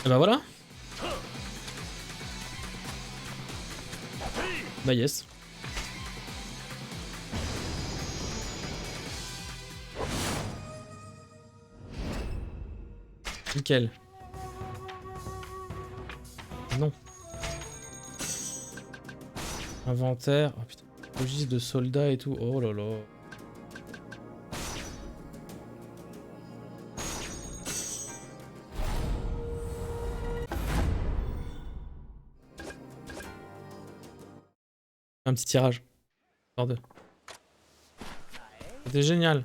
Et bah voilà. Bah yes. Nickel. Non. Inventaire. Oh putain. Registre de soldats et tout. Oh là là. Un petit tirage. Bordel. C'était génial.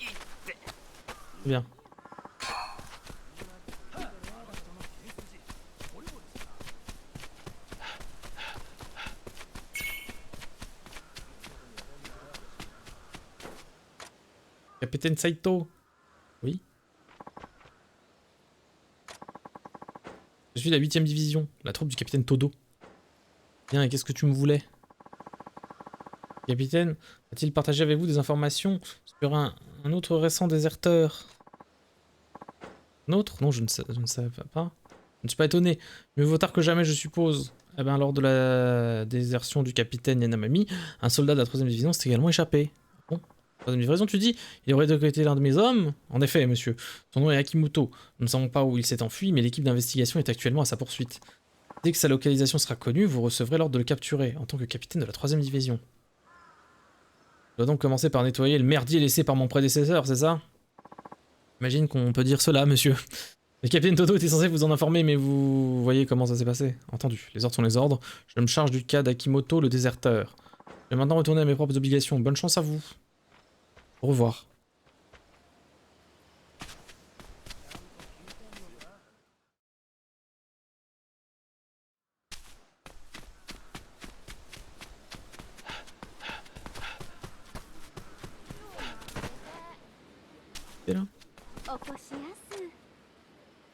C'est bien. Capitaine Saito. Oui. Je suis de la 8ème division, la troupe du capitaine Todo. Bien, et qu'est-ce que tu me voulais? Capitaine, a-t-il partagé avec vous des informations sur un autre récent déserteur? Un autre? Non, je ne savais pas. Je ne suis pas étonné. Mieux vaut tard que jamais, je suppose. Eh ben, lors de la désertion du capitaine Yanamami, un soldat de la 3ème division s'est également échappé. Bon, 3ème livraison, tu dis? Il aurait été l'un de mes hommes? En effet, monsieur. Son nom est Akimoto. Nous ne savons pas où il s'est enfui, mais l'équipe d'investigation est actuellement à sa poursuite. Dès que sa localisation sera connue, vous recevrez l'ordre de le capturer, en tant que capitaine de la 3ème division. Je dois donc commencer par nettoyer le merdier laissé par mon prédécesseur, c'est ça? J'imagine qu'on peut dire cela, monsieur. Le capitaine Toto était censé vous en informer, mais vous voyez comment ça s'est passé. Entendu, les ordres sont les ordres. Je me charge du cas d'Akimoto, le déserteur. Je vais maintenant retourner à mes propres obligations. Bonne chance à vous. Au revoir. T'es là?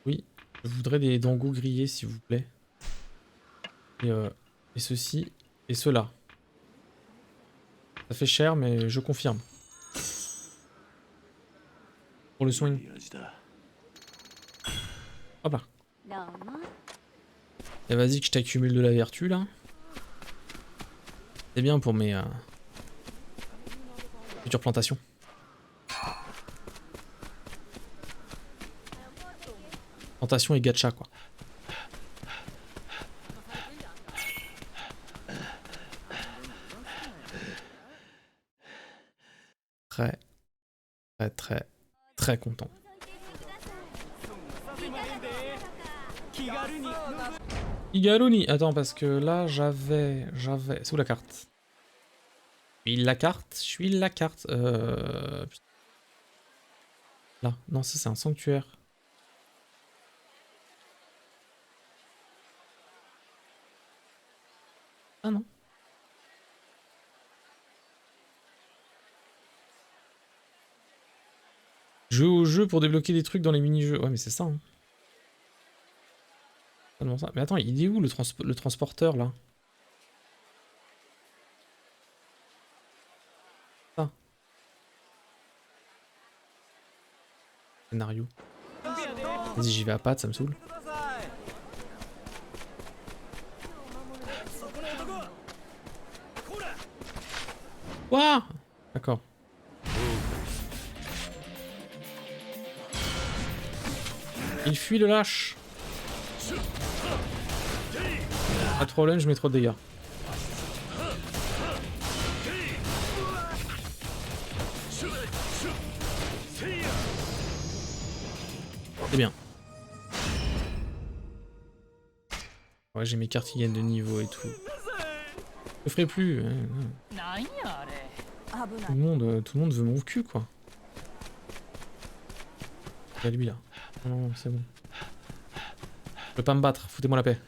Oui, je voudrais des dangos grillés, s'il vous plaît. Et ceci, et cela. Ça fait cher, mais je confirme. Pour le swing. Hop là. Et vas-y que je t'accumule de la vertu là. C'est bien pour mes futures plantations. Plantation et gacha quoi. Très, très, très, très content. Igaluni, attends parce que là j'avais, c'est où la carte? Je suis la carte, là, non ça c'est un sanctuaire. Ah non. Jouer au jeu pour débloquer des trucs dans les mini-jeux. Ouais mais c'est ça. Hein. Tellement ça. Mais attends, il est où le transporteur là? Ça. Scénario. Vas-y j'y vais à pattes, ça me saoule. Ouah. D'accord. Il fuit le lâche. Pas de problème, je mets trop de dégâts. C'est bien. Ouais, j'ai mes cartes qui gagnent de niveau et tout. Je le ferai plus. Tout le monde veut mon cul, quoi. Il y a lui, là. Non, c'est bon. Je peux pas me battre, foutez-moi la paix.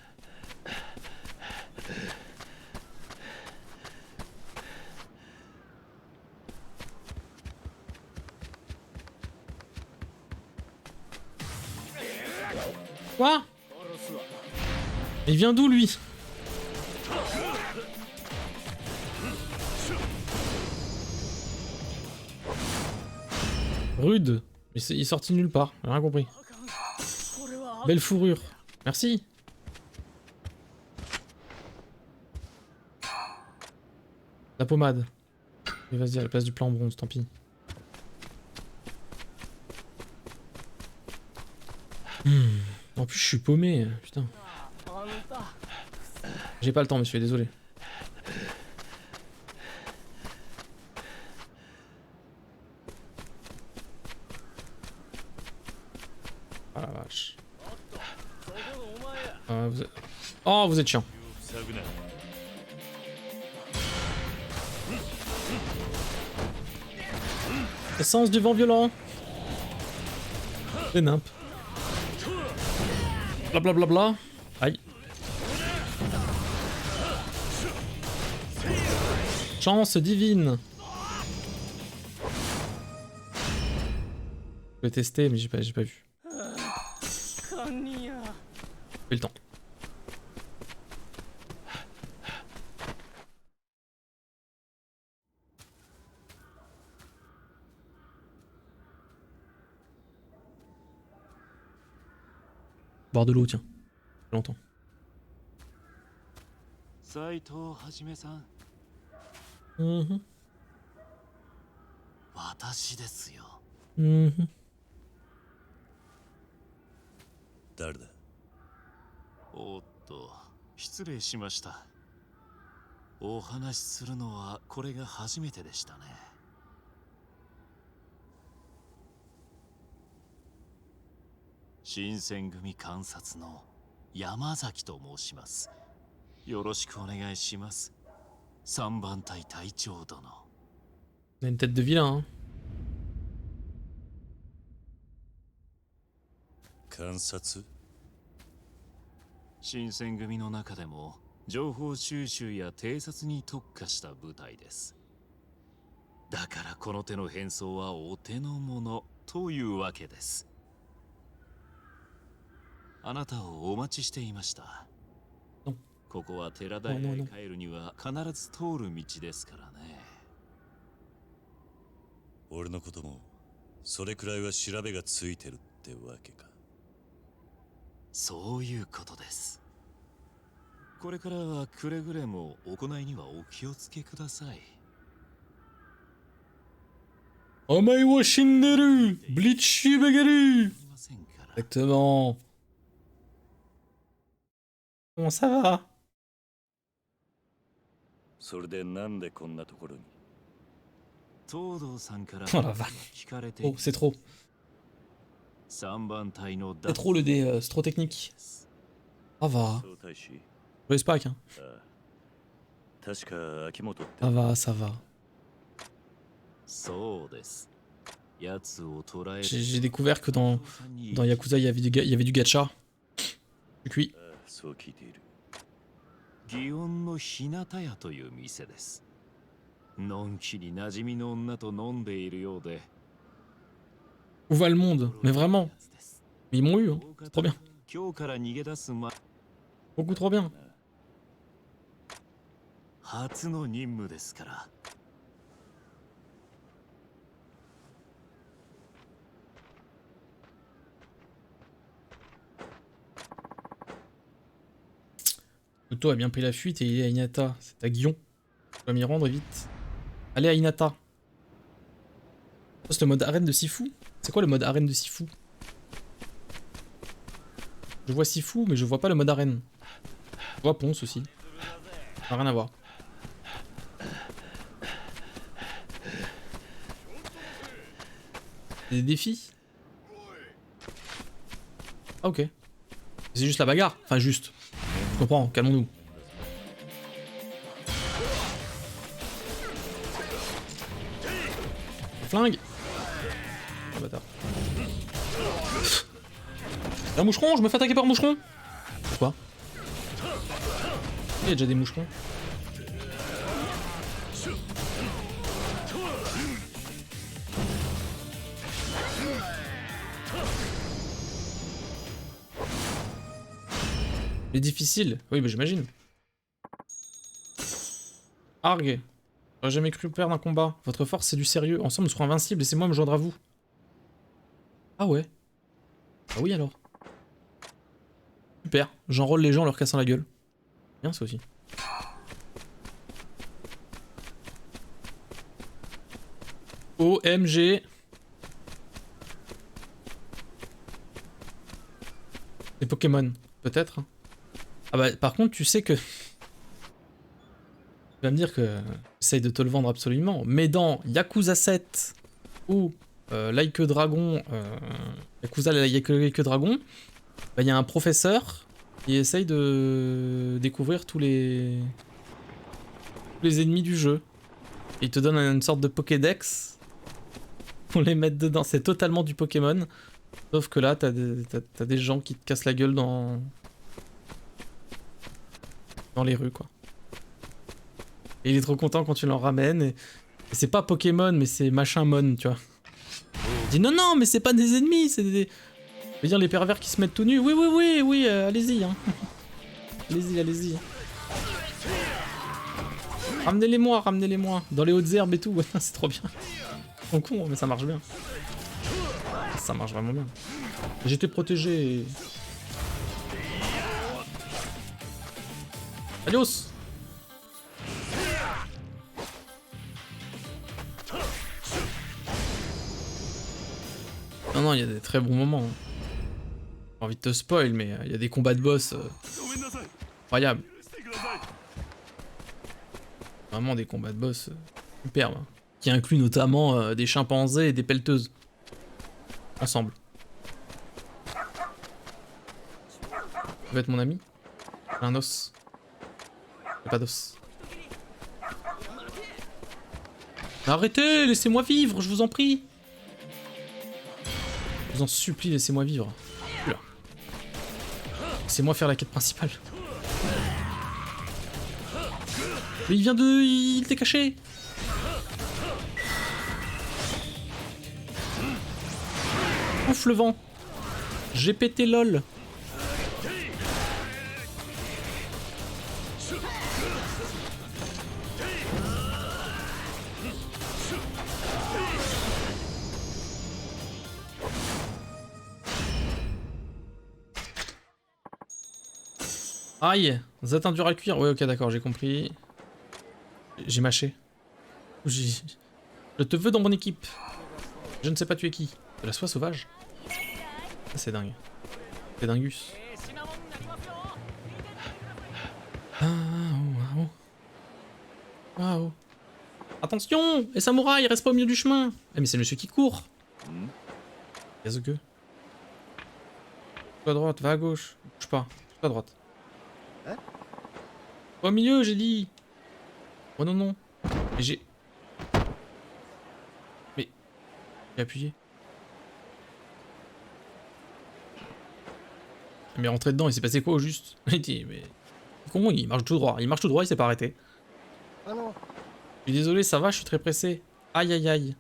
Quoi? Il vient d'où, lui? Rude. Mais il est sorti de nulle part, j'ai rien compris. Belle fourrure. Merci. La pommade. Mais vas-y, à la place du plan bronze, tant pis. En plus, je suis paumé, putain. J'ai pas le temps, monsieur, désolé. Ah la vache. Vous êtes... Oh, vous êtes chiant. Essence du vent violent. C'est nimp. Blablabla. Bla bla bla. Aïe. Chance divine. Je vais tester, mais j'ai pas vu. J'ai le temps. Boire de l'eau, tiens. Longtemps. 斉藤はじめさん、 私ですよ。誰だ？おっと、失礼しました。お話しするのはこれが初めてでしたね。新選組監察の山崎と申します。よろしくお願いします。3番隊隊長殿。On a une tête de vilain, hein. 観察？新選組の中でも情報収集や偵察に特化した部隊です。だからこの手の変装はお手の物というわけです。あなたをお待ちしていました。ここは寺田へ帰るには必ず通る道ですからね。俺のこともそれくらいは調べがついてるってわけか。そういうことです。これからはくれぐれも行いにはお気をつけください。お前は死んでるブリッジベゲル Exactement. Comment ça va? それでなんでこんなところに？東堂さんから Oh la vache. 聞かれて Oh, c'est trop. 3番隊の C'est trop le dé, c'est trop technique. Ça va. 総大使。 Je laisse pas, hein. 確か秋元って Ça va, ça va. そうです。やつを捕らえる J'ai découvert que dans Yakuza, il y avait du gacha. Du cuit. そう聞いている。祇園の日向屋という店です。のんきに馴染みの女と飲んでいるようで。 Où va le monde? Mais vraiment. Mais ils m'ont eu, hein. C'est trop bien. 今日から逃げ出す前 Beaucoup trop bien. 初の任務ですから。 Otto a bien pris la fuite et il est à Hinata. C'est à Guion. Je dois m'y rendre vite. Allez à Hinata. C'est le mode arène de Sifu? C'est quoi le mode arène de Sifu? Je vois Sifu, mais je vois pas le mode arène. Je vois Ponce aussi. Ça n'a rien à voir. Des défis? Ah ok. C'est juste la bagarre. Enfin juste. Je comprends, calmons-nous. Flingue. Oh bâtard. Un moucheron, je me fais attaquer par un moucheron. Pourquoi? Il y a déjà des moucherons. Il est difficile. Oui, bah j'imagine. Arg. J'aurais jamais cru perdre un combat. Votre force, c'est du sérieux. Ensemble, nous serons invincibles. Laissez-moi me joindre à vous. Ah ouais. Ah oui alors. Super. J'enrôle les gens en leur cassant la gueule. Bien ça aussi. OMG. Les Pokémon. Peut-être. Ah bah par contre tu sais que... Tu vas me dire que j'essaye de te le vendre absolument, mais dans Yakuza 7 ou Like a Dragon, Yakuza Like a Dragon, bah, y a un professeur qui essaye de découvrir tous les ennemis du jeu. Et il te donne une sorte de Pokédex pour les mettre dedans. C'est totalement du Pokémon, sauf que là t'as des gens qui te cassent la gueule dans les rues quoi. Et il est trop content quand tu l'en ramènes. Et c'est pas Pokémon, mais c'est machin mon, tu vois. Il dit non, non, mais c'est pas des ennemis, c'est des... Je veux dire, les pervers qui se mettent tout nus. Oui, oui, oui, oui, allez-y. Hein. Allez-y, allez-y. Ramenez-les-moi, ramenez-les-moi. Dans les hautes herbes et tout, ouais, c'est trop bien. Ils sont cons, mais ça marche bien. Ça marche vraiment bien. J'étais protégé. Adios. Non, non, il y a des très bons moments. J'ai envie de te spoil, mais il y a des combats de boss incroyables. Vraiment des combats de boss superbes. Qui incluent notamment des chimpanzés et des pelleteuses. Ensemble. Tu veux être mon ami? J'ai un os. J'ai pas d'os. Arrêtez, laissez-moi vivre, je vous en prie. Je vous en supplie, laissez-moi vivre. Laissez-moi faire la quête principale. Mais il vient de... Il était caché. Ouf le vent. J'ai pété lol. Aïe, vous êtes un dur à cuire. Ouais, ok, d'accord, j'ai compris. J'ai mâché. Je te veux dans mon équipe. Je ne sais pas tuer qui. De la soie sauvage. Ça, c'est dingue. C'est dingus. Ah, oh, oh. Waouh. Attention! Les samouraïs, reste pas au milieu du chemin! Eh, mais c'est le monsieur qui court! Qu'est-ce que? Va à droite, va à gauche. Bouge pas, bouge pas à droite. Au milieu, j'ai dit! Oh non, non. Mais j'ai. Mais. J'ai appuyé. Mais rentré dedans, il s'est passé quoi au juste? Il dit, mais. Con, il marche tout droit. Il marche tout droit, il s'est pas arrêté. Je suis désolé, ça va, je suis très pressé. Aïe aïe aïe.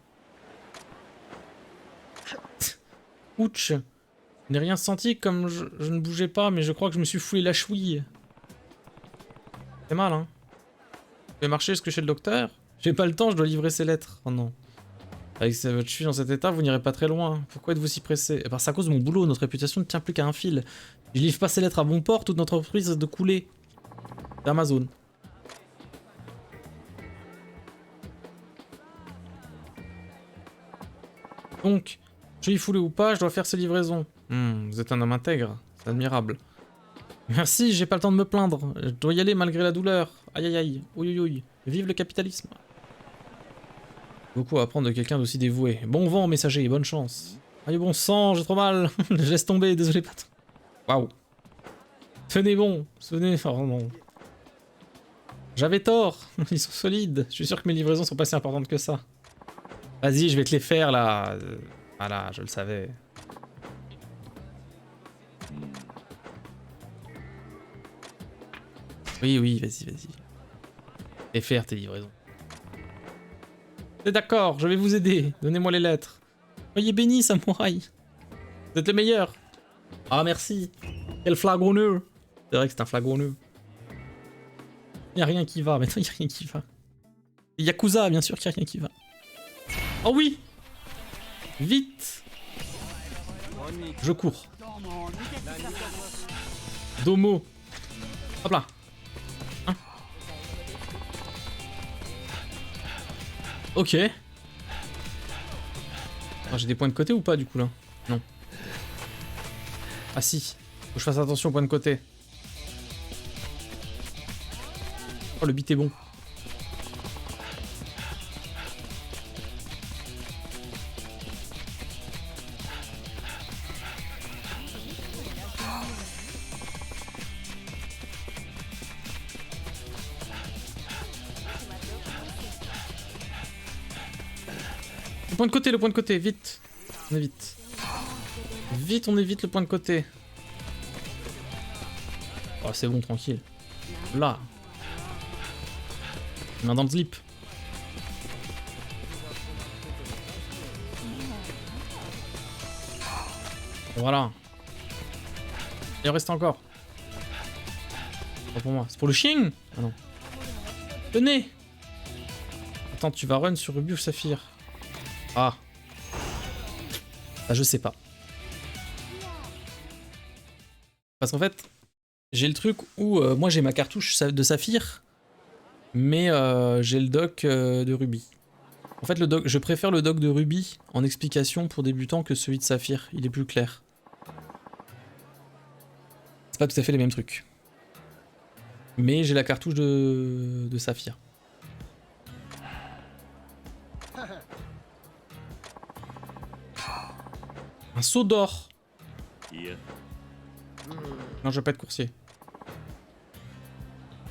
Ouch. Je n'ai rien senti comme je ne bougeais pas, mais je crois que je me suis foulé la chouille. C'est mal, hein. Je vais marcher jusque chez le docteur. J'ai pas le temps, je dois livrer ces lettres. Oh non. Avec votre cheville dans cet état, vous n'irez pas très loin. Pourquoi êtes-vous si pressé? Eh ben, c'est à cause de mon boulot, notre réputation ne tient plus qu'à un fil. Si je livre pas ces lettres à bon port, toute notre entreprise risque de couler. C'est Amazon. Donc, je suis foulé ou pas, je dois faire ces livraisons. Vous êtes un homme intègre, c'est admirable. Merci, j'ai pas le temps de me plaindre. Je dois y aller malgré la douleur. Aïe aïe aïe, ouïe ouïe. Vive le capitalisme. Beaucoup à apprendre de quelqu'un d'aussi dévoué. Bon vent, messager, bonne chance. Aïe bon sang, j'ai trop mal. Je laisse tomber, désolé patron. Waouh. Tenez bon, tenez. Oh non. J'avais tort, ils sont solides. Je suis sûr que mes livraisons sont pas si importantes que ça. Vas-y, je vais te les faire là. Voilà, je le savais. Oui, oui, vas-y, vas-y. Et faire tes livraisons. C'est d'accord, je vais vous aider. Donnez-moi les lettres. Soyez bénis, samouraï. Vous êtes le meilleur. Ah, merci. Quel flagronneux. C'est vrai que c'est un flagronneux. Il n'y a rien qui va, maintenant il n'y a rien qui va. Yakuza, bien sûr qu'il n'y a rien qui va. Oh oui. Vite. Je cours. Domo. Hop là. Hein. Ok. Ah, j'ai des points de côté ou pas du coup là? Non. Ah si. Faut que je fasse attention aux points de côté. Oh, le beat est bon. Le point de côté, vite. On évite. Vite, on évite le point de côté. Oh, c'est bon, tranquille. Là. Main dans le slip. Voilà. Il en reste encore. Pas pour moi. C'est pour le chien? Ah non. Tenez. Attends, tu vas run sur Ruby ou Saphir? Ah. Ah, je sais pas. Parce qu'en fait, j'ai le truc où moi j'ai ma cartouche de Saphir, mais j'ai le doc de Ruby. En fait, je préfère le doc de Ruby en explication pour débutants que celui de Saphir. Il est plus clair. C'est pas tout à fait les mêmes trucs. Mais j'ai la cartouche de Saphir. Un seau d'or. Non, je veux pas être coursier.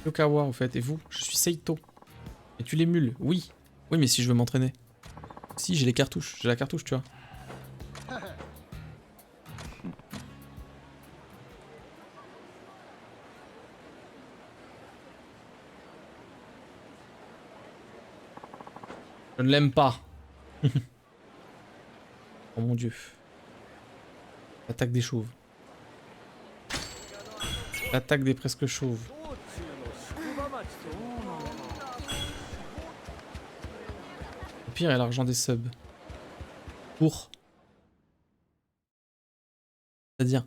Yokawa, en fait. Et vous? Je suis Seito. Et tu l'émules? Oui. Oui, mais si je veux m'entraîner. Si, j'ai les cartouches. J'ai la cartouche, tu vois. Je ne l'aime pas. Oh mon dieu. L'attaque des chauves. L'attaque des presque chauves. Au pire, il y a l'argent des subs. Pour. C'est-à-dire.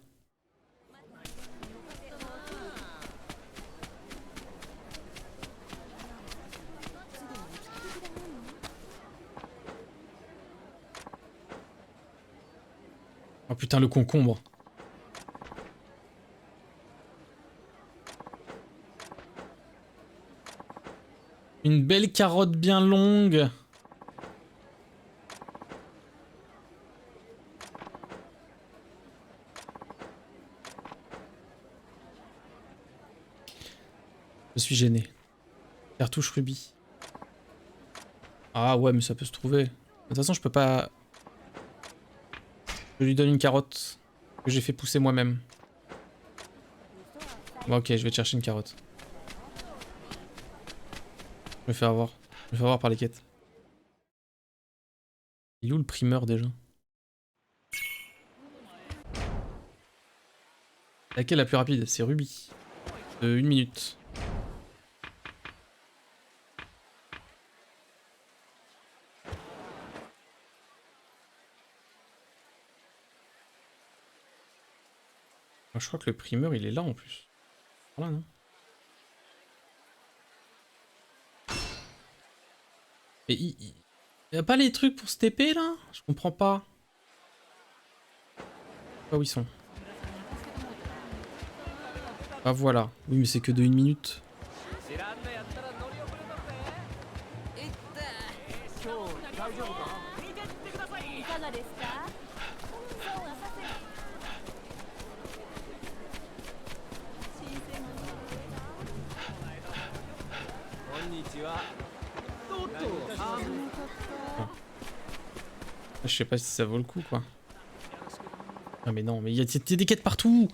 Oh putain, le concombre. Une belle carotte bien longue. Je suis gêné. Cartouche rubis. Ah ouais, mais ça peut se trouver. De toute façon, je peux pas... Je lui donne une carotte que j'ai fait pousser moi-même. Bon, ok, je vais te chercher une carotte. Je me fais avoir. Je me fais avoir par les quêtes. Il est où le primeur déjà? Laquelle la plus rapide? C'est Ruby. De 1 minute. Je crois que le primeur il est là en plus. Voilà, non? Mais il y a pas les trucs pour se TP là? Je comprends pas. Je sais pas où ils sont. Ah voilà. Oui mais c'est que de 1 minute. Je sais pas si ça vaut le coup quoi. Ah mais non, mais il y a des quêtes partout.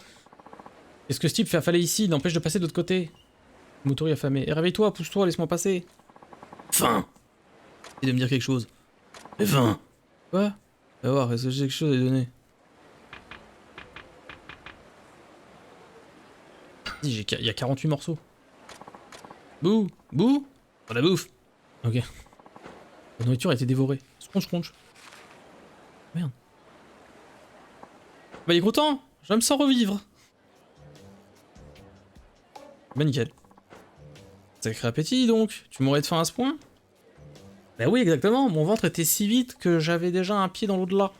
Qu'est-ce que ce type fait affaler ici? Il n'empêche de passer de l'autre côté. Moutori affamé. Et réveille-toi, pousse-toi, laisse-moi passer. Faim. Et de me dire quelque chose. Mais faim. Quoi? Va voir, est-ce que j'ai quelque chose à lui donner? Il y a 48 morceaux. Bouh. Bouh. Oh la bouffe. Ok. La nourriture a été dévorée. Scronche, scronche. Merde. Bah il est content. Je me sens revivre. Bah nickel. Sacré appétit donc. Tu mourrais de faim à ce point? Bah oui exactement. Mon ventre était si vite que j'avais déjà un pied dans l'au-delà.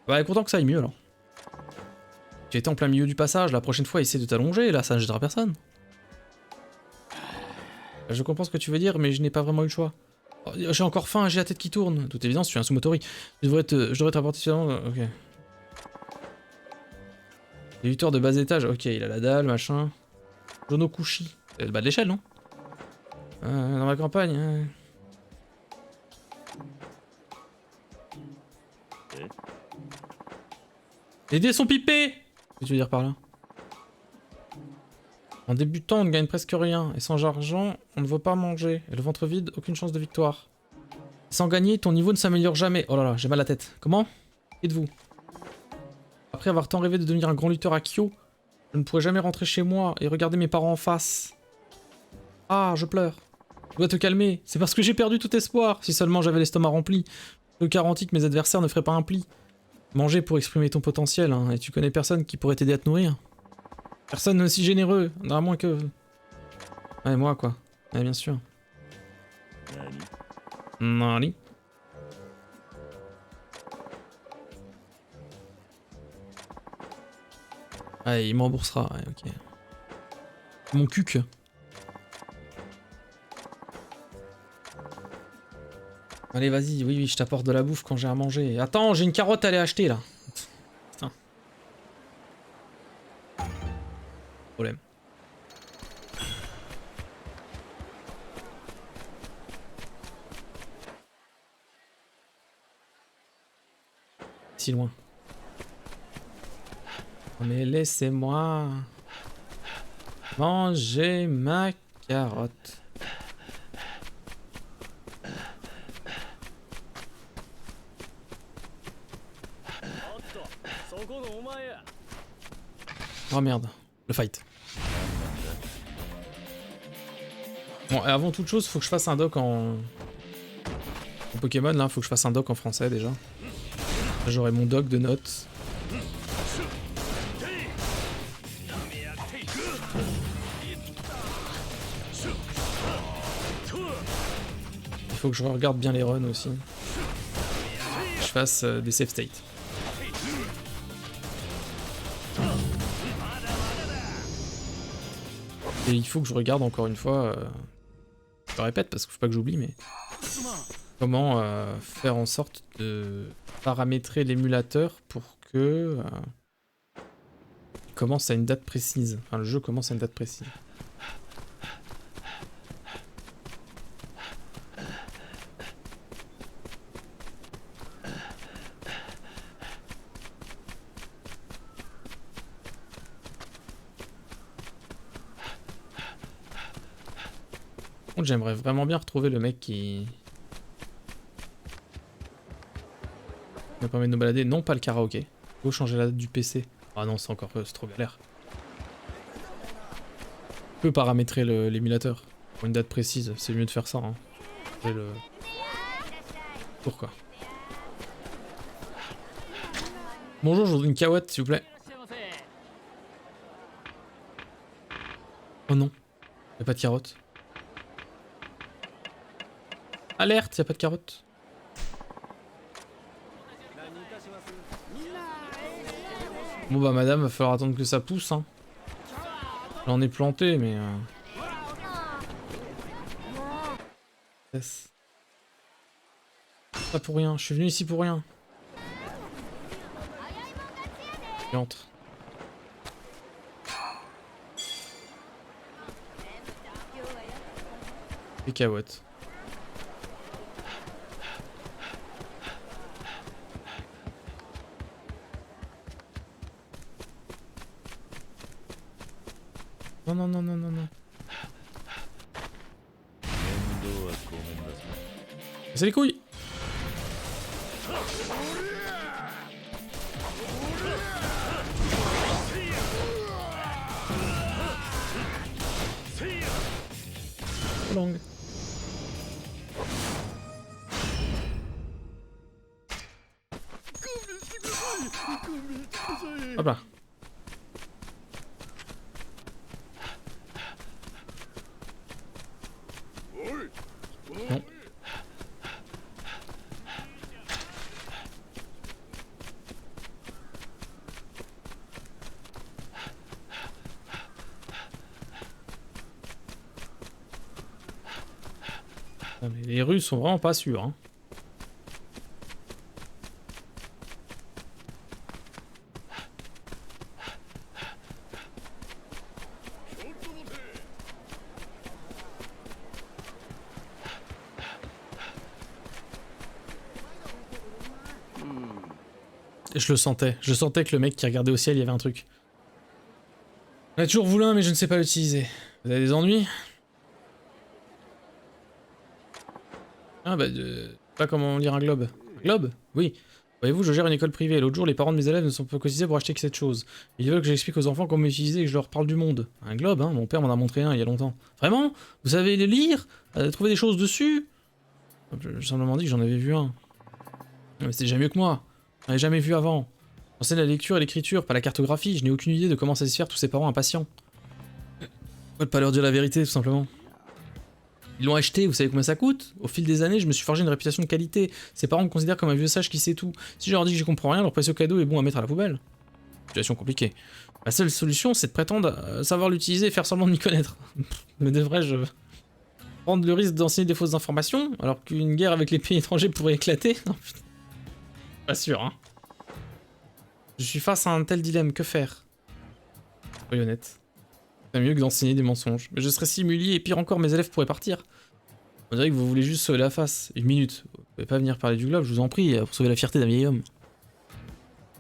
Bah il est content que ça aille mieux alors. Tu étais en plein milieu du passage. La prochaine fois essaie de t'allonger. Là ça ne gênera personne. Je comprends ce que tu veux dire mais je n'ai pas vraiment eu le choix. Oh, j'ai encore faim, j'ai la tête qui tourne. De toute évidence, tu es un Sumotori. Je devrais te rapporter suffisamment. Ok. Les lutteurs de bas étage. Ok, il a la dalle, machin. Jonokushi. C'est le bas de l'échelle, non? Dans la campagne. Les dés sont pipés! Qu'est-ce que tu veux dire par là? En débutant, on ne gagne presque rien, et sans argent, on ne veut pas manger. Et le ventre vide, aucune chance de victoire. Sans gagner, ton niveau ne s'améliore jamais. Oh là là, j'ai mal à la tête. Comment? Êtes-vous? Après avoir tant rêvé de devenir un grand lutteur à Kyo, je ne pourrais jamais rentrer chez moi et regarder mes parents en face. Ah, je pleure. Tu dois te calmer, c'est parce que j'ai perdu tout espoir. Si seulement j'avais l'estomac rempli, je te garantis que mes adversaires ne feraient pas un pli. Manger pour exprimer ton potentiel, hein, et tu connais personne qui pourrait t'aider à te nourrir. Personne aussi généreux, à moins que... Ouais, moi quoi. Ouais, bien sûr. Nani. Ouais, il me remboursera, ouais, ok. Mon cuc. Allez, vas-y, oui, je t'apporte de la bouffe quand j'ai à manger. Attends, j'ai une carotte à aller acheter, là. Putain. Problème. Si loin. Mais laissez-moi manger ma carotte. Oh merde, le fight. Bon, avant toute chose, faut que je fasse un doc en Pokémon, là, faut que je fasse un doc en français déjà. J'aurai mon doc de notes. Il faut que je regarde bien les runs aussi. Je fasse des save states. Et il faut que je regarde encore une fois, je le répète parce qu'il faut pas que j'oublie, mais comment faire en sorte de paramétrer l'émulateur pour que il commence à une date précise. Enfin, le jeu commence à une date précise. J'aimerais vraiment bien retrouver le mec qui nous permet de nous balader. Non, pas le karaoké. Faut changer la date du PC. Ah non, c'est encore c'est trop galère. On peut paramétrer l'émulateur pour une date précise. C'est mieux de faire ça. Hein. Pourquoi? Bonjour, je voudrais une cahuète, s'il vous plaît. Oh non, y'a pas de carotte. Alerte, y'a pas de carotte. Bon bah madame, va falloir attendre que ça pousse hein. J'en ai planté mais... Yes. Pas pour rien, je suis venu ici pour rien. Entre. Les cahuètes. Non, non, non, non, non, non. C'est les couilles. Longue. Hop là. Non. Non mais les rues sont vraiment pas sûres. Hein. Je le sentais. Je sentais que le mec qui regardait au ciel, il y avait un truc. On a toujours voulu un, mais je ne sais pas l'utiliser. Vous avez des ennuis? Ah bah, pas comment lire un globe. Un globe? Oui. Voyez-vous, je gère une école privée. L'autre jour, les parents de mes élèves ne sont pas cotisés pour acheter que cette chose. Ils veulent que j'explique aux enfants comment utiliser et que je leur parle du monde. Un globe, hein? Mon père m'en a montré un il y a longtemps. Vraiment? Vous savez les lire? Trouver des choses dessus? J'ai simplement dit que j'en avais vu un. Mais c'est déjà mieux que moi. J'en avais jamais vu avant. J'enseigne la lecture et l'écriture, pas la cartographie. Je n'ai aucune idée de comment satisfaire tous ces parents impatients. Faut pas leur dire la vérité, tout simplement. Ils l'ont acheté, vous savez combien ça coûte? Au fil des années, je me suis forgé une réputation de qualité. Ces parents me considèrent comme un vieux sage qui sait tout. Si je leur dis que je comprends rien, leur précieux cadeau est bon à mettre à la poubelle. Situation compliquée. La seule solution, c'est de prétendre savoir l'utiliser et faire semblant de m'y connaître. Mais devrais-je prendre le risque d'enseigner des fausses informations, alors qu'une guerre avec les pays étrangers pourrait éclater? Non, putain. Pas sûr, hein. Je suis face à un tel dilemme, que faire? Soyez honnête. C'est mieux que d'enseigner des mensonges. Mais je serais simulé et pire encore, mes élèves pourraient partir. On dirait que vous voulez juste sauver la face. Une minute. Vous pouvez pas venir parler du globe, je vous en prie, pour sauver la fierté d'un vieil homme.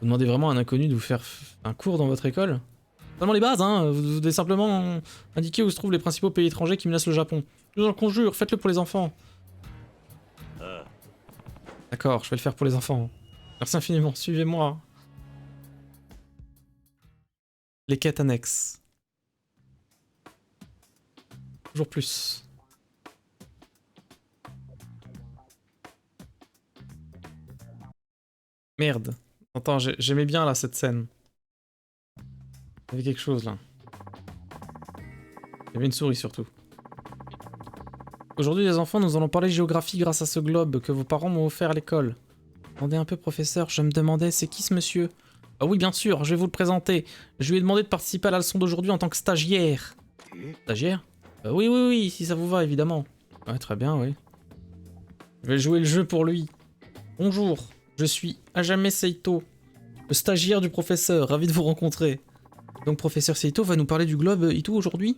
Vous demandez vraiment à un inconnu de vous faire un cours dans votre école? Seulement les bases, hein. Vous devez simplement indiquer où se trouvent les principaux pays étrangers qui menacent le Japon. Je vous en conjure, faites-le pour les enfants. D'accord, je vais le faire pour les enfants. Merci infiniment, suivez-moi. Les quêtes annexes. Toujours plus. Merde. Attends, j'aimais bien là cette scène. Il y avait quelque chose là. Il y avait une souris surtout. Aujourd'hui les enfants, nous allons parler géographie grâce à ce globe que vos parents m'ont offert à l'école. Attendez un peu professeur, je me demandais c'est qui ce monsieur? Ah oui bien sûr, je vais vous le présenter. Je lui ai demandé de participer à la leçon d'aujourd'hui en tant que stagiaire. Stagiaire oui, oui, oui, si ça vous va, évidemment. Ouais, très bien, oui. Je vais jouer le jeu pour lui. Bonjour, je suis Ajame Seito, le stagiaire du professeur, ravi de vous rencontrer. Donc, professeur Seito va nous parler du globe Itu aujourd'hui?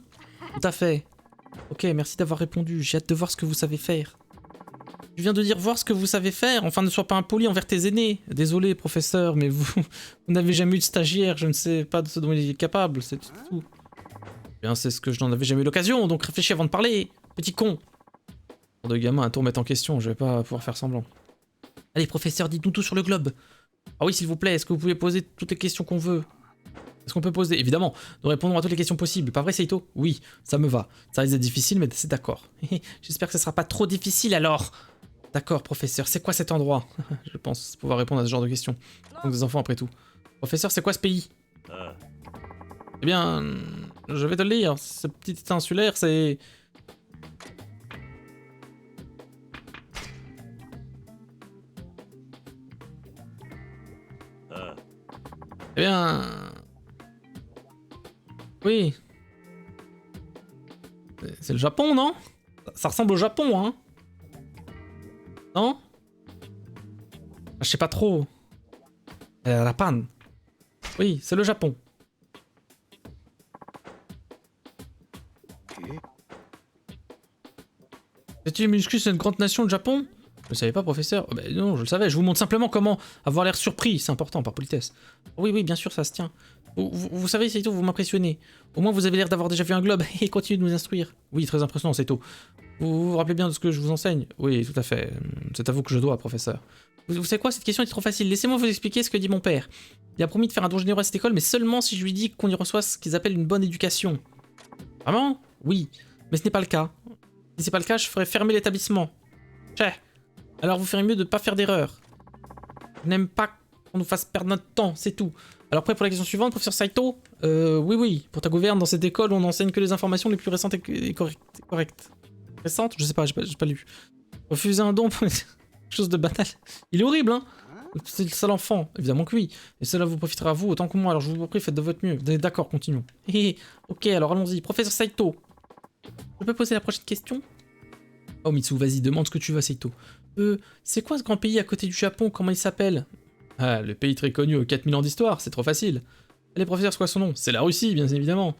Tout à fait. Ok, merci d'avoir répondu, j'ai hâte de voir ce que vous savez faire. Tu viens de dire voir ce que vous savez faire, enfin ne sois pas impoli envers tes aînés. Désolé, professeur, mais vous n'avez jamais eu de stagiaire, je ne sais pas de ce dont il est capable, c'est tout. Bien, c'est ce que je n'en avais jamais eu l'occasion, donc réfléchis avant de parler, petit con. Pour de gamin, un tour mettre en question, je vais pas pouvoir faire semblant. Allez, professeur, dites-nous tout sur le globe. Ah oui, s'il vous plaît, est-ce que vous pouvez poser toutes les questions qu'on veut? Est-ce qu'on peut poser? Évidemment, nous répondrons à toutes les questions possibles. Pas vrai, Seito? Oui, ça me va. Ça risque d'être difficile, mais c'est d'accord. J'espère que ce sera pas trop difficile alors. D'accord, professeur, c'est quoi cet endroit? Je pense pouvoir répondre à ce genre de questions. Donc des enfants après tout. Professeur, c'est quoi ce pays?ああ Eh bien, je vais te le dire. Ce petit état insulaire, c'est...ああ Eh bien... Oui. C'est le Japon, non? Ça ressemble au Japon, hein? Non? Je sais pas trop. La panne. Oui, c'est le Japon. C'est-tu minuscule, c'est une grande nation, le Japon? Je ne savais pas, professeur. Oh, ben non, je le savais. Je vous montre simplement comment avoir l'air surpris. C'est important, par politesse. Oui, oui, bien sûr, ça se tient. Vous savez, Seito, vous m'impressionnez. Au moins, vous avez l'air d'avoir déjà vu un globe. Et continuez de nous instruire. Oui, très impressionnant, Seito. Vous vous rappelez bien de ce que je vous enseigne? Oui, tout à fait. C'est à vous que je dois, professeur. Vous savez quoi, cette question est trop facile. Laissez-moi vous expliquer ce que dit mon père. Il a promis de faire un don généreux à cette école, mais seulement si je lui dis qu'on y reçoit ce qu'ils appellent une bonne éducation. Vraiment? Oui. Mais ce n'est pas le cas. Si c'est pas le cas, je ferai fermer l'établissement. Chais. Alors vous ferez mieux de ne pas faire d'erreur. Je n'aime pas qu'on nous fasse perdre notre temps, c'est tout. Alors prêt pour la question suivante, professeur Saito? Oui, oui. Pour ta gouverne, dans cette école, on n'enseigne que les informations les plus récentes et correctes. Récentes? Je sais pas, j'ai pas lu. Refuser un don pour quelque chose de banal. Il est horrible, hein? C'est le seul enfant. Évidemment que oui. Et cela vous profitera à vous autant que moi, alors je vous prie, faites de votre mieux. D'accord, continuons. Ok, alors allons-y. Professeur Saito. Je peux poser la prochaine question? Oh Mitsu, vas-y, demande ce que tu veux, Seito. C'est quoi ce grand pays à côté du Japon? Comment il s'appelle? Ah, le pays très connu aux 4000 ans d'histoire, c'est trop facile. Allez, professeur, c'est quoi son nom? C'est la Russie, bien évidemment.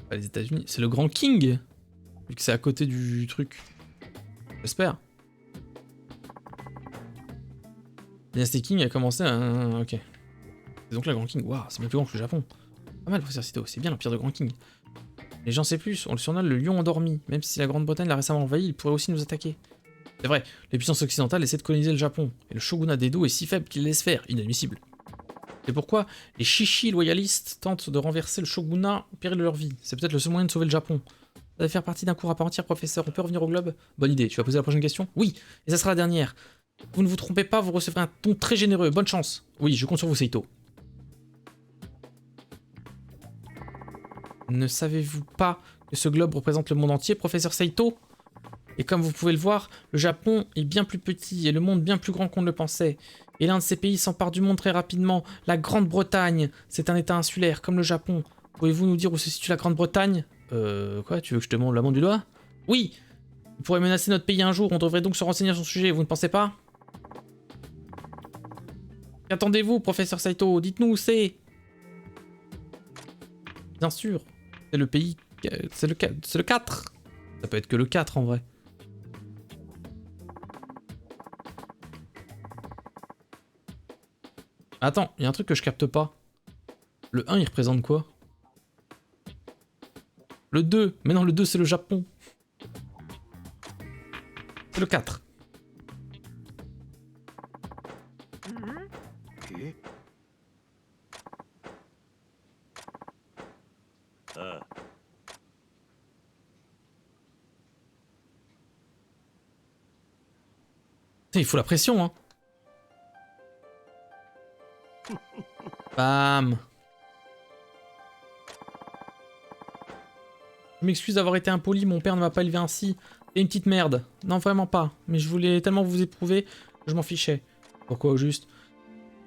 Pas les États-Unis, c'est le Grand King. Vu que c'est à côté du truc. J'espère. Dynasty King a commencé à... Ok. C'est donc le Grand King. Waouh, c'est bien plus grand que le Japon. Pas mal, professeur Seito, c'est bien l'empire de Grand King. Les gens savent plus, on le surnomme le lion endormi. Même si la Grande-Bretagne l'a récemment envahi, il pourrait aussi nous attaquer. C'est vrai, les puissances occidentales essaient de coloniser le Japon. Et le shogunat d'Edo est si faible qu'il laisse faire, inadmissible. C'est pourquoi les chichis loyalistes tentent de renverser le shogunat au péril de leur vie. C'est peut-être le seul moyen de sauver le Japon. Ça va faire partie d'un cours à part entière, professeur. On peut revenir au globe? Bonne idée, tu vas poser la prochaine question? Oui, et ça sera la dernière. Vous ne vous trompez pas, vous recevrez un ton très généreux. Bonne chance. Oui, je compte sur vous, Seito. Ne savez-vous pas que ce globe représente le monde entier, professeur Seito? Et comme vous pouvez le voir, le Japon est bien plus petit et le monde bien plus grand qu'on ne le pensait. Et l'un de ces pays s'empare du monde très rapidement, la Grande-Bretagne. C'est un état insulaire, comme le Japon. Pouvez-vous nous dire où se situe la Grande-Bretagne? Quoi, tu veux que je te montre la montre du doigt? Oui! Il pourrait menacer notre pays un jour, on devrait donc se renseigner à son sujet, vous ne pensez pas? Qu'attendez-vous, professeur Saito? Dites-nous où c'est. Bien sûr, c'est le pays... C'est le 4. Ça peut être que le 4 en vrai. Attends, il y a un truc que je capte pas. Le 1, il représente quoi? Le 2. Mais non, le 2, c'est le Japon. C'est le 4.ああ Il faut la pression, hein. Bam. Je m'excuse d'avoir été impoli, mon père ne m'a pas élevé ainsi. C'est une petite merde. Non, vraiment pas. Mais je voulais tellement vous éprouver que je m'en fichais. Pourquoi au juste?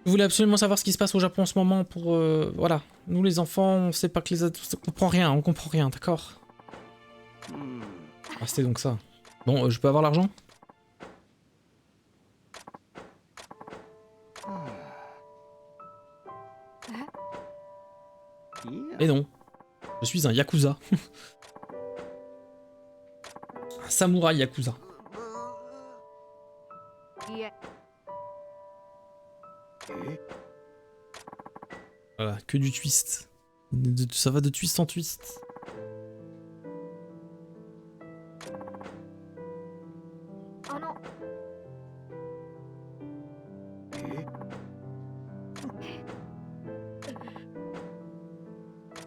Vous voulez absolument savoir ce qui se passe au Japon en ce moment pour... voilà. Nous les enfants, on sait pas que les adultes... on comprend rien, d'accord? Ah, c'était donc ça. Bon, je peux avoir l'argent? Et non. Je suis un Yakuza. Un samouraï Yakuza. Voilà, que du twist. Ça va de twist en twist.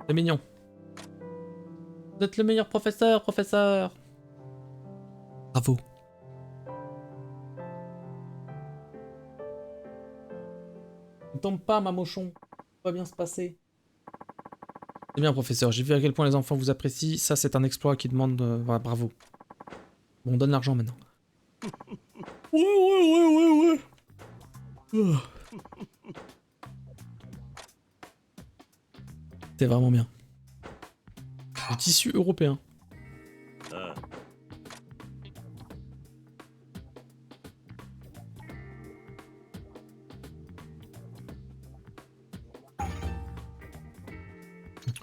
C'est mignon. Vous êtes le meilleur professeur, professeur. Bravo. Ne tombe pas, ma mochon. Tout va bien se passer. C'est bien, professeur. J'ai vu à quel point les enfants vous apprécient. Ça, c'est un exploit qui demande... voilà, bravo. Bon, on donne l'argent maintenant. Ouais. C'est vraiment bien. Du tissu européen.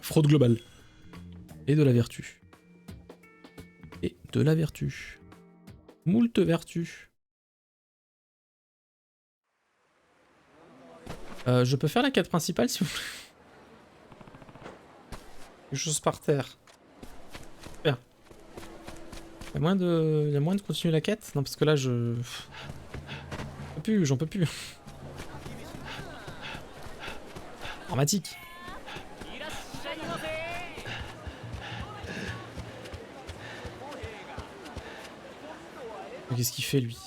Fraude globale. Et de la vertu. Et de la vertu. Moult vertu. Je peux faire la quête principale si vous voulez. Quelque chose par terre. Super. Y'a moyen de continuer la quête? Non, parce que là, j'en peux plus. Dramatique. Qu'est-ce qu'il fait, lui?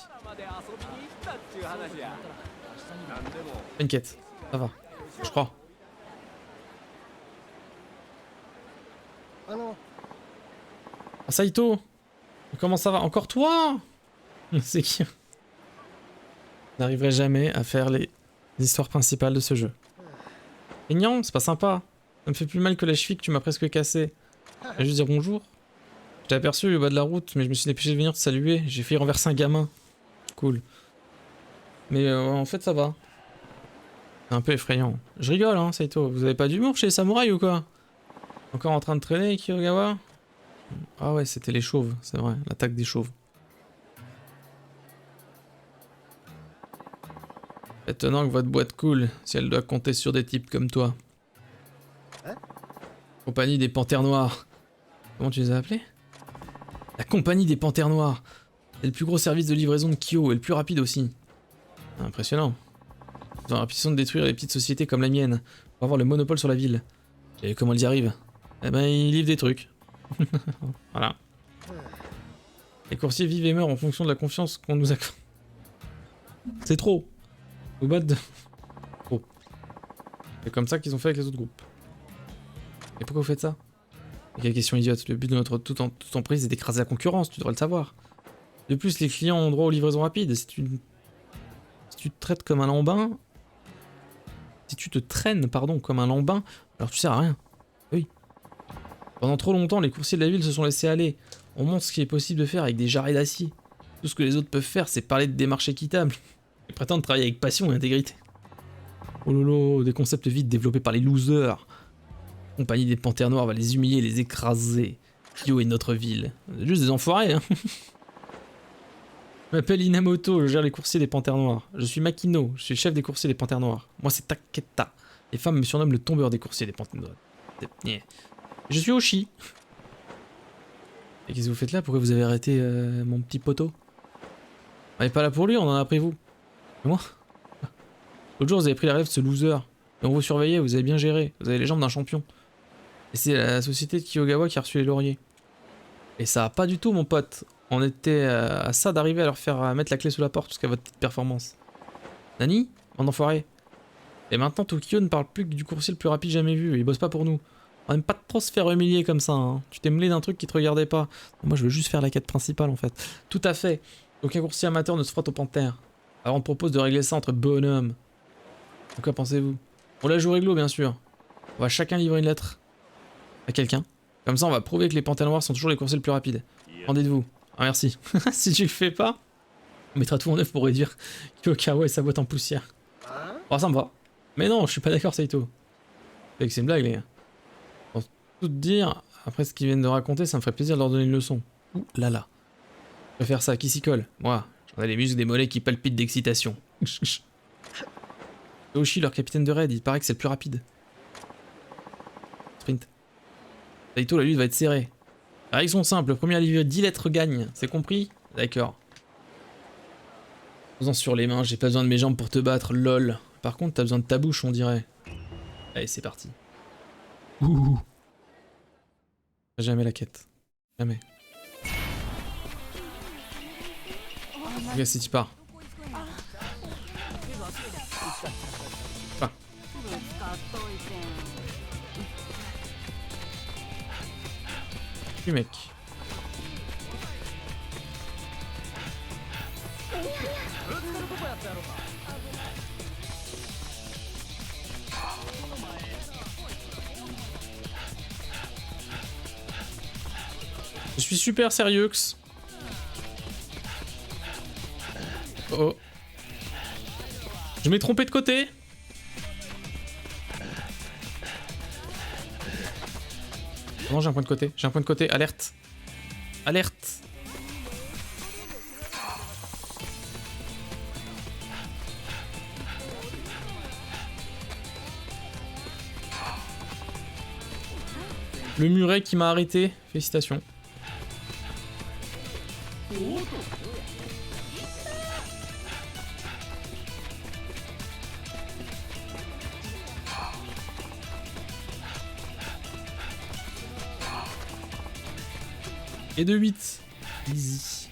Une quête. Ça va. Je crois. Ah, Saito! Comment ça va? Encore toi? C'est qui? Je n'arriverai jamais à faire les histoires principales de ce jeu. Mignon, c'est pas sympa. Ça me fait plus mal que la cheville que tu m'as presque cassée. Je vais juste dire bonjour. Je t'ai aperçu au bas de la route, mais je me suis dépêché de venir te saluer. J'ai failli renverser un gamin. Cool. Mais en fait, ça va. C'est un peu effrayant. Je rigole, hein, Saito. Vous avez pas d'humour chez les samouraïs ou quoi? Encore en train de traîner, Kiyogawa? Ah ouais, c'était les chauves, c'est vrai. L'attaque des chauves. Étonnant que votre boîte coule, si elle doit compter sur des types comme toi. Compagnie des Panthères Noires. Comment tu les as appelés? La Compagnie des Panthères Noires. C'est le plus gros service de livraison de Kyo et le plus rapide aussi. Impressionnant. Ils ont l'impression de détruire les petites sociétés comme la mienne pour avoir le monopole sur la ville. Et comment ils y arrivent? Eh ben, ils livrent des trucs. Voilà. Les coursiers vivent et meurent en fonction de la confiance qu'on nous accorde. C'est trop. Vous battre de... Trop. C'est comme ça qu'ils ont fait avec les autres groupes. Et pourquoi vous faites ça? Quelle question idiote. Le but de notre toute emprise est d'écraser la concurrence, tu devrais le savoir. De plus, les clients ont droit aux livraisons rapides. Si tu te traites comme un lambin... Si tu te traînes, pardon, comme un lambin, alors tu sers à rien. Oui. Pendant trop longtemps, les coursiers de la ville se sont laissés aller. On montre ce qui est possible de faire avec des jarrets d'acier. Tout ce que les autres peuvent faire, c'est parler de démarches équitables. Et prétendent travailler avec passion et intégrité. Oh lolo, des concepts vides développés par les losers. La Compagnie des Panthères Noires va les humilier et les écraser. Kyo est notre ville. C'est juste des enfoirés, hein. Je m'appelle Inamoto, je gère les coursiers des Panthères Noires. Je suis Makino, je suis le chef des coursiers des Panthères Noires. Moi c'est Taketa. Les femmes me surnomment le tombeur des coursiers des Panthères Noires. Je suis Oshi. Et qu'est-ce que vous faites là? Pourquoi vous avez arrêté mon petit poteau? On n'est pas là pour lui, on en a pris vous. Et moi? L'autre jour vous avez pris la rêve de ce loser. Et on vous surveillait, vous avez bien géré. Vous avez les jambes d'un champion. Et c'est la société de Kiyogawa qui a reçu les lauriers. Et ça a pas du tout, mon pote. On était à ça d'arriver à leur faire mettre la clé sous la porte jusqu'à votre petite performance. Nani? En enfoiré. Et maintenant Tokyo ne parle plus que du coursier le plus rapide jamais vu. Il bosse pas pour nous. On aime pas trop se faire humilier comme ça. Hein. Tu t'es mêlé d'un truc qui te regardait pas. Moi je veux juste faire la quête principale en fait. Tout à fait. Aucun coursier amateur ne se frotte aux panthères. Alors on te propose de régler ça entre bonhommes. De quoi pensez-vous? On la joue réglo, bien sûr. On va chacun livrer une lettre à quelqu'un. Comme ça, on va prouver que les panthères noirs sont toujours les coursiers les plus rapides. En dites-vous? Ah, merci. Si tu le fais pas, on mettra tout en œuvre pour réduire Kyokawa et sa boîte en poussière. Oh, ça me va. Mais non, je suis pas d'accord, Saito. C'est que c'est une blague, les gars. Pour tout te dire, après ce qu'ils viennent de raconter, ça me ferait plaisir de leur donner une leçon. Ouh là là. Je préfère ça, qui s'y colle? Moi, j'en ai les muscles des mollets qui palpitent d'excitation. Oshi, leur capitaine de raid, il paraît que c'est le plus rapide. Sprint. Saito, la lutte va être serrée. Les règles sont simples, le premier à livrer 10 lettres gagne. C'est compris? D'accord. Posant sur les mains, j'ai pas besoin de mes jambes pour te battre, lol. Par contre, t'as besoin de ta bouche, on dirait. Allez, c'est parti. Ouh. Jamais la quête. Jamais. Ok, si tu pars. Ah. Mec. Je suis super sérieux. Oh. Je m'ai trompé de côté. Non, j'ai un point de côté. J'ai un point de côté. Alerte. Alerte. Le muret qui m'a arrêté. Félicitations. Et de 8. Easy.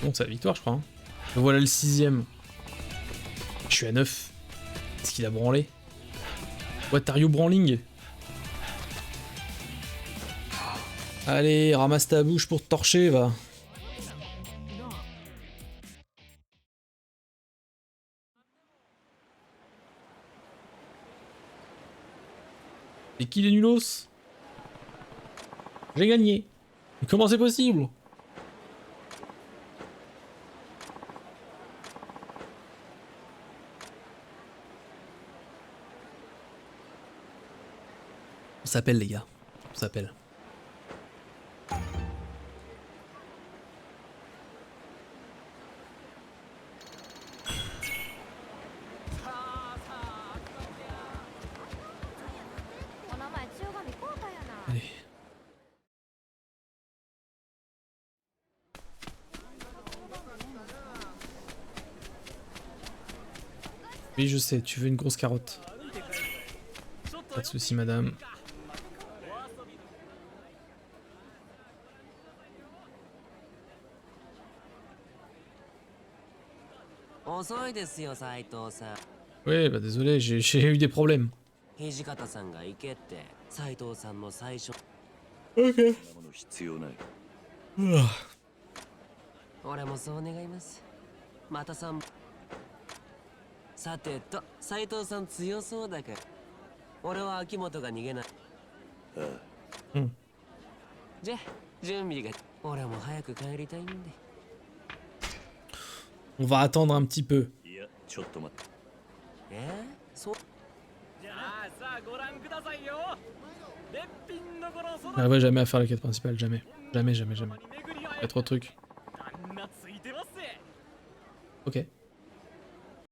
Bon, c'est la victoire, je crois. Hein. Voilà le 6ème. Je suis à 9. Est-ce qu'il a branlé? What are you branling? Allez, ramasse ta bouche pour te torcher, va. Et qui les nulos? J'ai gagné. Mais comment c'est possible? On s'appelle les gars. On s'appelle. Allez. Oui, je sais, tu veux une grosse carotte. Pas de soucis, madame. Ouais, bah désolé, j'ai eu des problèmes. Ok. もの必要ない。俺もそう願います。またさん。さてと、斉藤さん強そうだけど、俺は秋元が逃げない。ああ。うん。じゃ、準備が。俺も早く帰りたいんで。On va attendre un petit peu. いや、ちょっと待って。そう。じゃあさあご覧くださいよ。べっぴんの頃その。J'arriverai jamais à faire la quête principale, jamais. Jamais, jamais, jamais. Il y a trop de trucs. Ok.